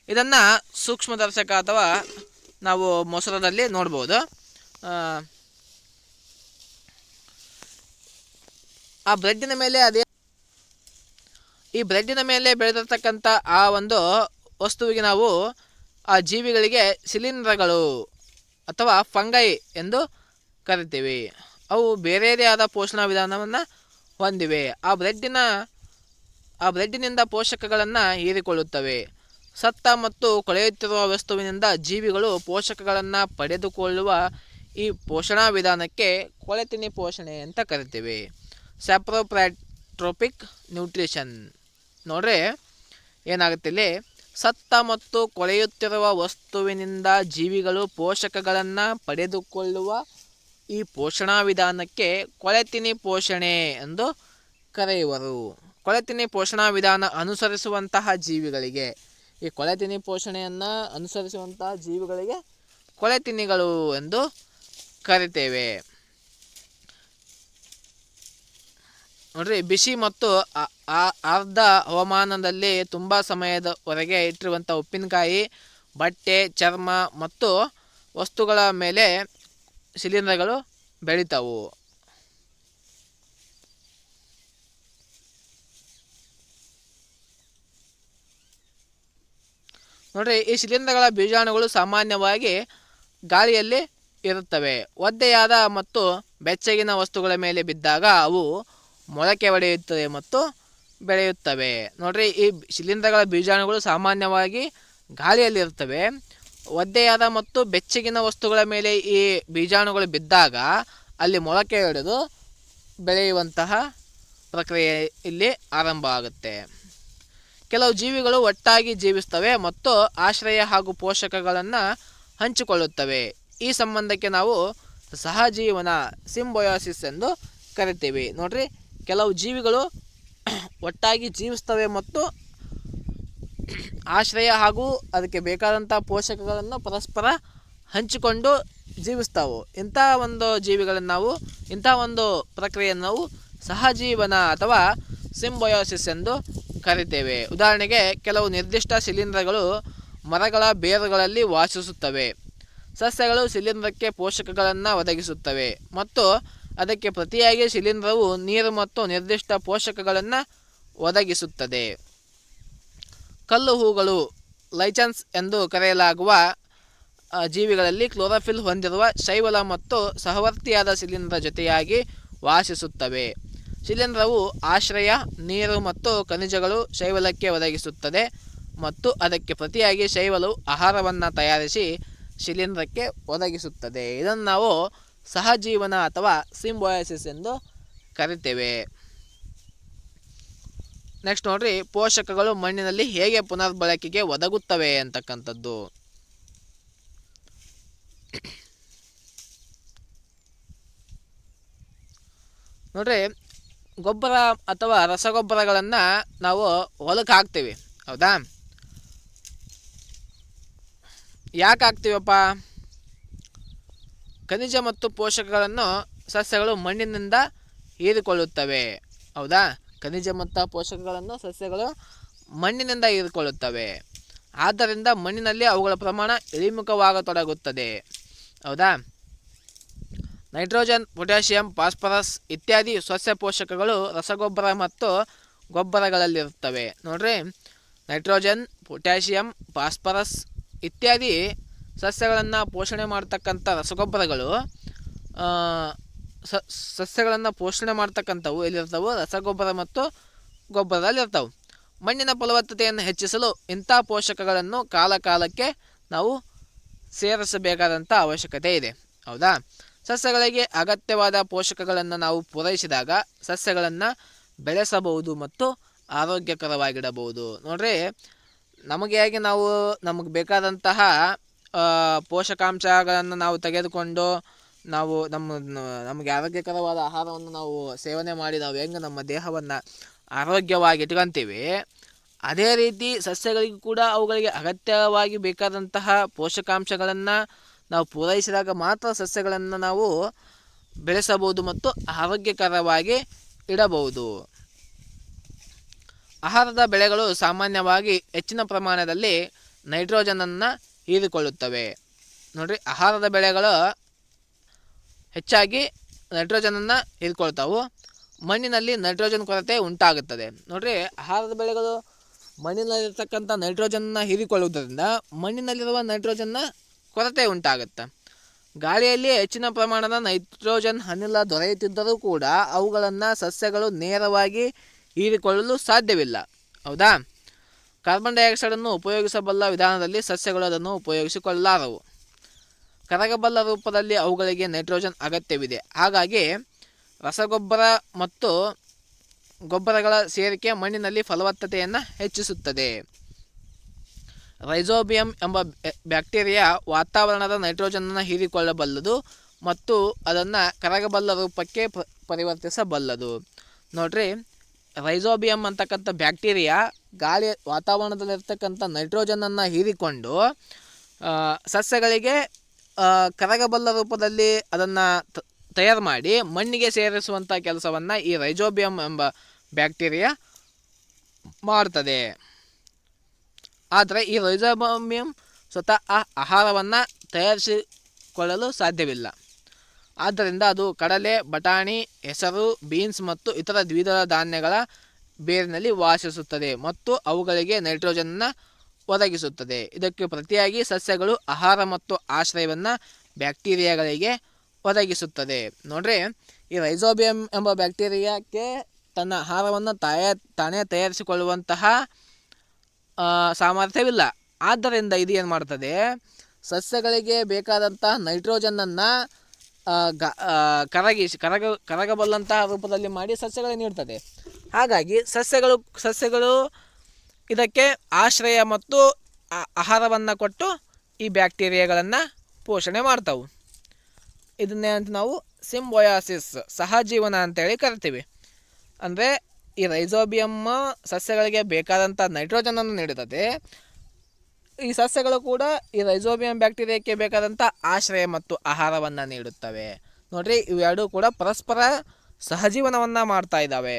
ಇದನ್ನು ಸೂಕ್ಷ್ಮದರ್ಶಕ ಅಥವಾ ನಾವು ಮೊಸರದಲ್ಲಿ ನೋಡ್ಬೋದು. ಆ ಬ್ರೆಡ್ಡಿನ ಮೇಲೆ ಈ ಬ್ರೆಡ್ಡಿನ ಮೇಲೆ ಬೆಳೆದಿರ್ತಕ್ಕಂಥ ಆ ಒಂದು ವಸ್ತುವಿಗೆ ನಾವು ಆ ಜೀವಿಗಳಿಗೆ ಶಿಲೀಂಧ್ರಗಳು ಅಥವಾ ಫಂಗೈ ಎಂದು ಕರಿತೀವಿ. ಅವು ಬೇರೆಯದೇ ಆದ ಪೋಷಣಾ ವಿಧಾನವನ್ನು ಹೊಂದಿವೆ. ಆ ಬ್ರೆಡ್ಡಿನಿಂದ ಪೋಷಕಗಳನ್ನು ಹೀರಿಕೊಳ್ಳುತ್ತವೆ. ಸತ್ತ ಮತ್ತು ಕೊಳೆಯುತ್ತಿರುವ ವಸ್ತುವಿನಿಂದ ಜೀವಿಗಳು ಪೋಷಕಗಳನ್ನು ಪಡೆದುಕೊಳ್ಳುವ ಈ ಪೋಷಣಾ ವಿಧಾನಕ್ಕೆ ಕೊಳೆತಿನಿ ಪೋಷಣೆ ಅಂತ ಕರಿತೀವಿ. ಸ್ಯಾಪ್ರೋಪ್ಯಾಟ್ರೋಪಿಕ್ ನ್ಯೂಟ್ರಿಷನ್. ನೋಡ್ರಿ, ಏನಾಗುತ್ತೆ ಇಲ್ಲಿ, ಸತ್ತ ಮತ್ತು ಕೊಳೆಯುತ್ತಿರುವ ವಸ್ತುವಿನಿಂದ ಜೀವಿಗಳು ಪೋಷಕಗಳನ್ನು ಪಡೆದುಕೊಳ್ಳುವ ಈ ಪೋಷಣಾ ವಿಧಾನಕ್ಕೆ ಕೊಳೆತಿನಿ ಪೋಷಣೆ ಎಂದು ಕರೆಯುವರು. ಕೊಳೆತಿನಿ ಪೋಷಣಾ ವಿಧಾನ ಅನುಸರಿಸುವಂತಹ ಜೀವಿಗಳಿಗೆ, ಈ ಕೊಳೆತಿನಿ ಪೋಷಣೆಯನ್ನು ಅನುಸರಿಸುವಂತಹ ಜೀವಿಗಳಿಗೆ ಕೊಳೆತಿನಿಗಳು ಎಂದು ಕರಿತೇವೆ. ನೋಡ್ರಿ, ಬಿಸಿ ಮತ್ತು ಅರ್ಧ ಹವಾಮಾನದಲ್ಲಿ ತುಂಬ ಸಮಯದವರೆಗೆ ಇಟ್ಟಿರುವಂಥ ಉಪ್ಪಿನಕಾಯಿ, ಬಟ್ಟೆ, ಚರ್ಮ ಮತ್ತು ವಸ್ತುಗಳ ಮೇಲೆ ಶಿಲೀಂಧ್ರಗಳು ಬೆಳಿತಾವು. ನೋಡ್ರಿ, ಈ ಶಿಲೀಂಧ್ರಗಳ ಬೀಜಾಣುಗಳು ಸಾಮಾನ್ಯವಾಗಿ ಗಾಳಿಯಲ್ಲಿ ಇರುತ್ತವೆ. ಒದ್ದೆಯಾದ ಮತ್ತು ಬೆಚ್ಚಗಿನ ವಸ್ತುಗಳ ಮೇಲೆ ಬಿದ್ದಾಗ ಅವು ಮೊಳಕೆ ಒಡೆಯುತ್ತವೆ ಮತ್ತು ಬೆಳೆಯುತ್ತವೆ. ನೋಡ್ರಿ, ಈ ಶಿಲೀಂಧ್ರಗಳ ಬೀಜಾಣುಗಳು ಸಾಮಾನ್ಯವಾಗಿ ಗಾಳಿಯಲ್ಲಿ ಇರ್ತವೆ. ಒದ್ದೆಯಾದ ಮತ್ತು ಬೆಚ್ಚಗಿನ ವಸ್ತುಗಳ ಮೇಲೆ ಈ ಬೀಜಾಣುಗಳು ಬಿದ್ದಾಗ ಅಲ್ಲಿ ಮೊಳಕೆ ಒಡೆದು ಬೆಳೆಯುವಂತಹ ಪ್ರಕ್ರಿಯೆ ಇಲ್ಲಿ ಆರಂಭ ಆಗುತ್ತೆ. ಕೆಲವು ಜೀವಿಗಳು ಒಟ್ಟಾಗಿ ಜೀವಿಸ್ತವೆ ಮತ್ತು ಆಶ್ರಯ ಹಾಗೂ ಪೋಷಕಗಳನ್ನು ಹಂಚಿಕೊಳ್ಳುತ್ತವೆ. ಈ ಸಂಬಂಧಕ್ಕೆ ನಾವು ಸಹಜೀವನ, ಸಿಂಬಯೋಸಿಸ್ ಎಂದು ಕರಿತೀವಿ. ನೋಡ್ರಿ, ಕೆಲವು ಜೀವಿಗಳು ಒಟ್ಟಾಗಿ ಜೀವಿಸ್ತವೆ ಮತ್ತು ಆಶ್ರಯ ಹಾಗೂ ಅದಕ್ಕೆ ಬೇಕಾದಂಥ ಪೋಷಕಗಳನ್ನು ಪರಸ್ಪರ ಹಂಚಿಕೊಂಡು ಜೀವಿಸ್ತಾವೆ. ಇಂಥ ಒಂದು ಜೀವಿಗಳನ್ನು ಇಂಥ ಒಂದು ಪ್ರಕ್ರಿಯೆಯನ್ನು ನಾವು ಸಹಜೀವನ ಅಥವಾ ಸಿಂಬಯೋಸಿಸ್ ಎಂದು ಕರಿತೇವೆ. ಉದಾಹರಣೆಗೆ, ಕೆಲವು ನಿರ್ದಿಷ್ಟ ಶಿಲೀಂಧ್ರಗಳು ಮರಗಳ ಬೇರುಗಳಲ್ಲಿ ವಾಸಿಸುತ್ತವೆ. ಸಸ್ಯಗಳು ಶಿಲೀಂಧ್ರಕ್ಕೆ ಪೋಷಕಗಳನ್ನು ಒದಗಿಸುತ್ತವೆ ಮತ್ತು ಅದಕ್ಕೆ ಪ್ರತಿಯಾಗಿ ಶಿಲೀಂಧ್ರವು ನೀರು ಮತ್ತು ನಿರ್ದಿಷ್ಟ ಪೋಷಕಗಳನ್ನು ಒದಗಿಸುತ್ತದೆ. ಕಲ್ಲು ಹೂಗಳು, ಲೈಚನ್ಸ್ ಎಂದು ಕರೆಯಲಾಗುವ ಜೀವಿಗಳಲ್ಲಿ ಕ್ಲೋರೋಫಿಲ್ ಹೊಂದಿರುವ ಶೈವಲ ಮತ್ತು ಸಹವರ್ತಿಯಾದ ಶಿಲೀಂಧ್ರ ಜೊತೆಯಾಗಿ ವಾಸಿಸುತ್ತವೆ. ಶಿಲೀಂಧ್ರವು ಆಶ್ರಯ, ನೀರು ಮತ್ತು ಖನಿಜಗಳು ಶೈವಲಕ್ಕೆ ಒದಗಿಸುತ್ತದೆ ಮತ್ತು ಅದಕ್ಕೆ ಪ್ರತಿಯಾಗಿ ಶೈವಲವು ಆಹಾರವನ್ನು ತಯಾರಿಸಿ ಶಿಲೀಂಧ್ರಕ್ಕೆ ಒದಗಿಸುತ್ತದೆ. ಇದನ್ನು ನಾವು ಸಹಜೀವನ ಅಥವಾ ಸಿಂಬಯೋಸಿಸ್ ಎಂದು ಕರಿತೇವೆ. ನೆಕ್ಸ್ಟ್ ನೋಡ್ರಿ, ಪೋಷಕಗಳು ಮಣ್ಣಿನಲ್ಲಿ ಹೇಗೆ ಪುನರ್ಬಳಕೆಗೆ ಒದಗುತ್ತವೆ ಅಂತಕ್ಕಂಥದ್ದು. ನೋಡ್ರಿ, ಗೊಬ್ಬರ ಅಥವಾ ರಸಗೊಬ್ಬರಗಳನ್ನು ನಾವು ಹೊಲಕ್ಕೆ ಹಾಕ್ತೀವಿ, ಹೌದಾ? ಯಾಕೆ ಹಾಕ್ತೀವಪ್ಪ? ಖನಿಜ ಮತ್ತು ಪೋಷಕಗಳನ್ನು ಸಸ್ಯಗಳು ಮಣ್ಣಿನಿಂದ ಹೀರಿಕೊಳ್ಳುತ್ತವೆ, ಹೌದಾ? ಖನಿಜ ಮತ್ತು ಪೋಷಕಗಳನ್ನು ಸಸ್ಯಗಳು ಮಣ್ಣಿನಿಂದ ಹೀರಿಕೊಳ್ಳುತ್ತವೆ. ಆದ್ದರಿಂದ ಮಣ್ಣಿನಲ್ಲಿ ಅವುಗಳ ಪ್ರಮಾಣ ಇಳಿಮುಖವಾಗತೊಡಗುತ್ತದೆ, ಹೌದಾ? ನೈಟ್ರೋಜನ್, ಪೊಟ್ಯಾಷಿಯಂ, ಫಾಸ್ಫರಸ್ ಇತ್ಯಾದಿ ಸಸ್ಯ ಪೋಷಕಗಳು ರಸಗೊಬ್ಬರ ಮತ್ತು ಗೊಬ್ಬರಗಳಲ್ಲಿರುತ್ತವೆ. ನೋಡ್ರಿ, ನೈಟ್ರೋಜನ್, ಪೊಟ್ಯಾಷಿಯಂ, ಫಾಸ್ಫರಸ್ ಇತ್ಯಾದಿ ಸಸ್ಯಗಳನ್ನು ಪೋಷಣೆ ಮಾಡ್ತಕ್ಕಂಥ ರಸಗೊಬ್ಬರಗಳು ಸಸ್ಯಗಳನ್ನು ಪೋಷಣೆ ಮಾಡ್ತಕ್ಕಂಥವು ಎಲ್ಲಿರ್ತಾವೆ? ರಸಗೊಬ್ಬರ ಮತ್ತು ಗೊಬ್ಬರದಲ್ಲಿರ್ತಾವೆ. ಮಣ್ಣಿನ ಫಲವತ್ತತೆಯನ್ನು ಹೆಚ್ಚಿಸಲು ಇಂಥ ಪೋಷಕಗಳನ್ನು ಕಾಲಕಾಲಕ್ಕೆ ನಾವು ಸೇರಿಸಬೇಕಾದಂಥ ಅವಶ್ಯಕತೆ ಇದೆ. ಹೌದಾ? ಸಸ್ಯಗಳಿಗೆ ಅಗತ್ಯವಾದ ಪೋಷಕಗಳನ್ನು ನಾವು ಪೂರೈಸಿದಾಗ ಸಸ್ಯಗಳನ್ನು ಬೆಳೆಸಬಹುದು ಮತ್ತು ಆರೋಗ್ಯಕರವಾಗಿಡಬಹುದು. ನೋಡ್ರಿ, ನಮಗೆ ಹೇಗೆ ನಾವು ನಮಗೆ ಬೇಕಾದಂತಹ ಪೋಷಕಾಂಶಗಳನ್ನು ನಾವು ತೆಗೆದುಕೊಂಡು ನಮಗೆ ಆರೋಗ್ಯಕರವಾದ ಆಹಾರವನ್ನು ನಾವು ಸೇವನೆ ಮಾಡಿ ನಾವು ಹೆಂಗೆ ನಮ್ಮ ದೇಹವನ್ನು ಆರೋಗ್ಯವಾಗಿ ಇಟ್ಕೊತೀವಿ, ಅದೇ ರೀತಿ ಸಸ್ಯಗಳಿಗೂ ಕೂಡ ಅವುಗಳಿಗೆ ಅಗತ್ಯವಾಗಿ ಬೇಕಾದಂತಹ ಪೋಷಕಾಂಶಗಳನ್ನು ನಾವು ಪೂರೈಸಿದಾಗ ಮಾತ್ರ ಸಸ್ಯಗಳನ್ನು ನಾವು ಬೆಳೆಸಬಹುದು ಮತ್ತು ಆರೋಗ್ಯಕರವಾಗಿ ಇಡಬಹುದು. ಆಹಾರದ ಬೆಳೆಗಳು ಸಾಮಾನ್ಯವಾಗಿ ಹೆಚ್ಚಿನ ಪ್ರಮಾಣದಲ್ಲಿ ನೈಟ್ರೋಜನನ್ನು ಹೀರಿಕೊಳ್ಳುತ್ತವೆ. ನೋಡಿರಿ, ಆಹಾರದ ಬೆಳೆಗಳು ಹೆಚ್ಚಾಗಿ ನೈಟ್ರೋಜನನ್ನು ಹೀರಿಕೊಳ್ತಾವೆ. ಮಣ್ಣಿನಲ್ಲಿ ನೈಟ್ರೋಜನ್ ಕೊರತೆ ಉಂಟಾಗುತ್ತದೆ. ನೋಡಿರಿ, ಆಹಾರದ ಬೆಳೆಗಳು ಮಣ್ಣಿನಲ್ಲಿರ್ತಕ್ಕಂಥ ನೈಟ್ರೋಜನ್ನ ಹೀರಿಕೊಳ್ಳುವುದರಿಂದ ಮಣ್ಣಿನಲ್ಲಿರುವ ನೈಟ್ರೋಜನ್ನ ಕೊರತೆ ಉಂಟಾಗುತ್ತೆ. ಗಾಳಿಯಲ್ಲಿ ಹೆಚ್ಚಿನ ಪ್ರಮಾಣದ ನೈಟ್ರೋಜನ್ ಅನಿಲ ದೊರೆಯುತ್ತಿದ್ದರೂ ಕೂಡ ಅವುಗಳನ್ನು ಸಸ್ಯಗಳು ನೇರವಾಗಿ ಹೀರಿಕೊಳ್ಳಲು ಸಾಧ್ಯವಿಲ್ಲ. ಹೌದಾ? ಕಾರ್ಬನ್ ಡೈಆಕ್ಸೈಡನ್ನು ಉಪಯೋಗಿಸಬಲ್ಲ ವಿಧಾನದಲ್ಲಿ ಸಸ್ಯಗಳು ಅದನ್ನು ಉಪಯೋಗಿಸಿಕೊಳ್ಳಲಾರವು. ಕರಗಬಲ್ಲ ರೂಪದಲ್ಲಿ ಅವುಗಳಿಗೆ ನೈಟ್ರೋಜನ್ ಅಗತ್ಯವಿದೆ. ಹಾಗಾಗಿ ರಸಗೊಬ್ಬರ ಮತ್ತು ಗೊಬ್ಬರಗಳ ಸೇರಿಕೆ ಮಣ್ಣಿನಲ್ಲಿ ಫಲವತ್ತತೆಯನ್ನು ಹೆಚ್ಚಿಸುತ್ತದೆ. ರೈಜೋಬಿಯಂ ಎಂಬ ಬ್ಯಾಕ್ಟೀರಿಯಾ ವಾತಾವರಣದ ನೈಟ್ರೋಜನನ್ನು ಹೀರಿಕೊಳ್ಳಬಲ್ಲದು ಮತ್ತು ಅದನ್ನು ಕರಗಬಲ್ಲ ರೂಪಕ್ಕೆ ಪರಿವರ್ತಿಸಬಲ್ಲದು. ನೋಡ್ರಿ, ರೈಜೋಬಿಯಂ ಅಂತಕ್ಕಂಥ ಬ್ಯಾಕ್ಟೀರಿಯಾ ವಾತಾವರಣದಲ್ಲಿರ್ತಕ್ಕಂಥ ನೈಟ್ರೋಜನನ್ನು ಹೀರಿಕೊಂಡು ಸಸ್ಯಗಳಿಗೆ ಕರಗಬಲ್ಲ ರೂಪದಲ್ಲಿ ಅದನ್ನು ತಯಾರು ಮಾಡಿ ಮಣ್ಣಿಗೆ ಸೇರಿಸುವಂಥ ಕೆಲಸವನ್ನು ಈ ರೈಜೋಬಿಯಂ ಎಂಬ ಬ್ಯಾಕ್ಟೀರಿಯಾ ಮಾಡ್ತದೆ. ಆದರೆ ಈ ರೈಜೋಬಿಯಂ ಸ್ವತಃ ಆಹಾರವನ್ನು ತಯಾರಿಸಿಕೊಳ್ಳಲು ಸಾಧ್ಯವಿಲ್ಲ. ಆದ್ದರಿಂದ ಅದು ಕಡಲೆ, ಬಟಾಣಿ, ಹೆಸರು, ಬೀನ್ಸ್ ಮತ್ತು ಇತರ ದ್ವಿದಳ ಧಾನ್ಯಗಳ ಬೇರಿನಲ್ಲಿ ವಾಸಿಸುತ್ತದೆ ಮತ್ತು ಅವುಗಳಿಗೆ ನೈಟ್ರೋಜನನ್ನು ಒದಗಿಸುತ್ತದೆ. ಇದಕ್ಕೆ ಪ್ರತಿಯಾಗಿ ಸಸ್ಯಗಳು ಆಹಾರ ಮತ್ತು ಆಶ್ರಯವನ್ನು ಬ್ಯಾಕ್ಟೀರಿಯಾಗಳಿಗೆ ಒದಗಿಸುತ್ತದೆ. ನೋಡ್ರಿ, ಈ ರೈಜೋಬಿಯಂ ಎಂಬ ಬ್ಯಾಕ್ಟೀರಿಯಾಕ್ಕೆ ತನ್ನ ಆಹಾರವನ್ನು ತಾನೇ ತಯಾರಿಸಿಕೊಳ್ಳುವಂತಹ ಸಾಮರ್ಥ್ಯವಿಲ್ಲ. ಆದ್ದರಿಂದ ಇದು ಏನು ಮಾಡ್ತದೆ? ಸಸ್ಯಗಳಿಗೆ ಬೇಕಾದಂತಹ ನೈಟ್ರೋಜನನ್ನು ಕರಗಬಲ್ಲಂತಹ ರೂಪದಲ್ಲಿ ಮಾಡಿ ಸಸ್ಯಗಳಿಗೆ ನೀಡ್ತದೆ. ಹಾಗಾಗಿ ಸಸ್ಯಗಳು ಇದಕ್ಕೆ ಆಶ್ರಯ ಮತ್ತು ಆಹಾರವನ್ನು ಕೊಟ್ಟು ಈ ಬ್ಯಾಕ್ಟೀರಿಯಾಗಳನ್ನು ಪೋಷಣೆ ಮಾಡ್ತಾವೆ. ಇದನ್ನೇ ಅಂತ ನಾವು ಸಿಂಬಯೋಸಿಸ್, ಸಹಜೀವನ ಅಂತೇಳಿ ಕರಿತೀವಿ. ಅಂದರೆ ಈ ರೈಜೋಬಿಯಮ್ ಸಸ್ಯಗಳಿಗೆ ಬೇಕಾದಂಥ ನೈಟ್ರೋಜನನ್ನು ನೀಡುತ್ತದೆ. ಈ ಸಸ್ಯಗಳು ಕೂಡ ಈ ರೈಜೋಬಿಯಂ ಬ್ಯಾಕ್ಟೀರಿಯಾಕ್ಕೆ ಬೇಕಾದಂಥ ಆಶ್ರಯ ಮತ್ತು ಆಹಾರವನ್ನು ನೀಡುತ್ತವೆ. ನೋಡ್ರಿ, ಇವೆರಡೂ ಕೂಡ ಪರಸ್ಪರ ಸಹಜೀವನವನ್ನು ಮಾಡ್ತಾ ಇದ್ದಾವೆ.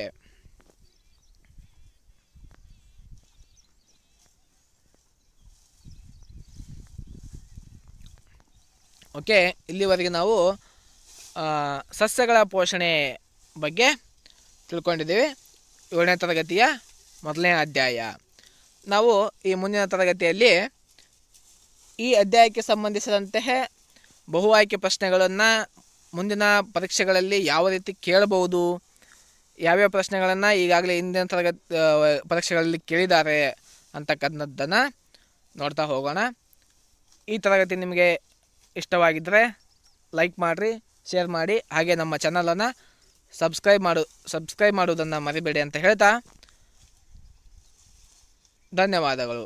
ಓಕೆ, ಇಲ್ಲಿವರೆಗೆ ನಾವು ಸಸ್ಯಗಳ ಪೋಷಣೆ ಬಗ್ಗೆ ತಿಳ್ಕೊಂಡಿದ್ದೀವಿ. 7ನೇ ತರಗತಿಯ ಮೊದಲನೇ ಅಧ್ಯಾಯ. ನಾವು ಈ ಮುಂದಿನ ತರಗತಿಯಲ್ಲಿ ಈ ಅಧ್ಯಾಯಕ್ಕೆ ಸಂಬಂಧಿಸಿದಂತೆ ಬಹು ಆಯ್ಕೆ ಪ್ರಶ್ನೆಗಳನ್ನು ಮುಂದಿನ ಪರೀಕ್ಷೆಗಳಲ್ಲಿ ಯಾವ ರೀತಿ ಕೇಳಬಹುದು, ಯಾವ್ಯಾವ ಪ್ರಶ್ನೆಗಳನ್ನು ಈಗಾಗಲೇ ಹಿಂದಿನ ಪರೀಕ್ಷೆಗಳಲ್ಲಿ ಕೇಳಿದ್ದಾರೆ ಅಂತಕ್ಕಂಥದ್ದನ್ನು ನೋಡ್ತಾ ಹೋಗೋಣ. ಈ ತರಗತಿ ನಿಮಗೆ ಇಷ್ಟವಾಗಿದ್ದರೆ ಲೈಕ್ ಮಾಡಿರಿ, ಶೇರ್ ಮಾಡಿ, ಹಾಗೆ ನಮ್ಮ ಚಾನಲನ್ನು ಸಬ್ಸ್ಕ್ರೈಬ್ ಮಾಡುವುದನ್ನು ಮರಿಬೇಡಿ ಅಂತ ಹೇಳ್ತಾ ಧನ್ಯವಾದಗಳು.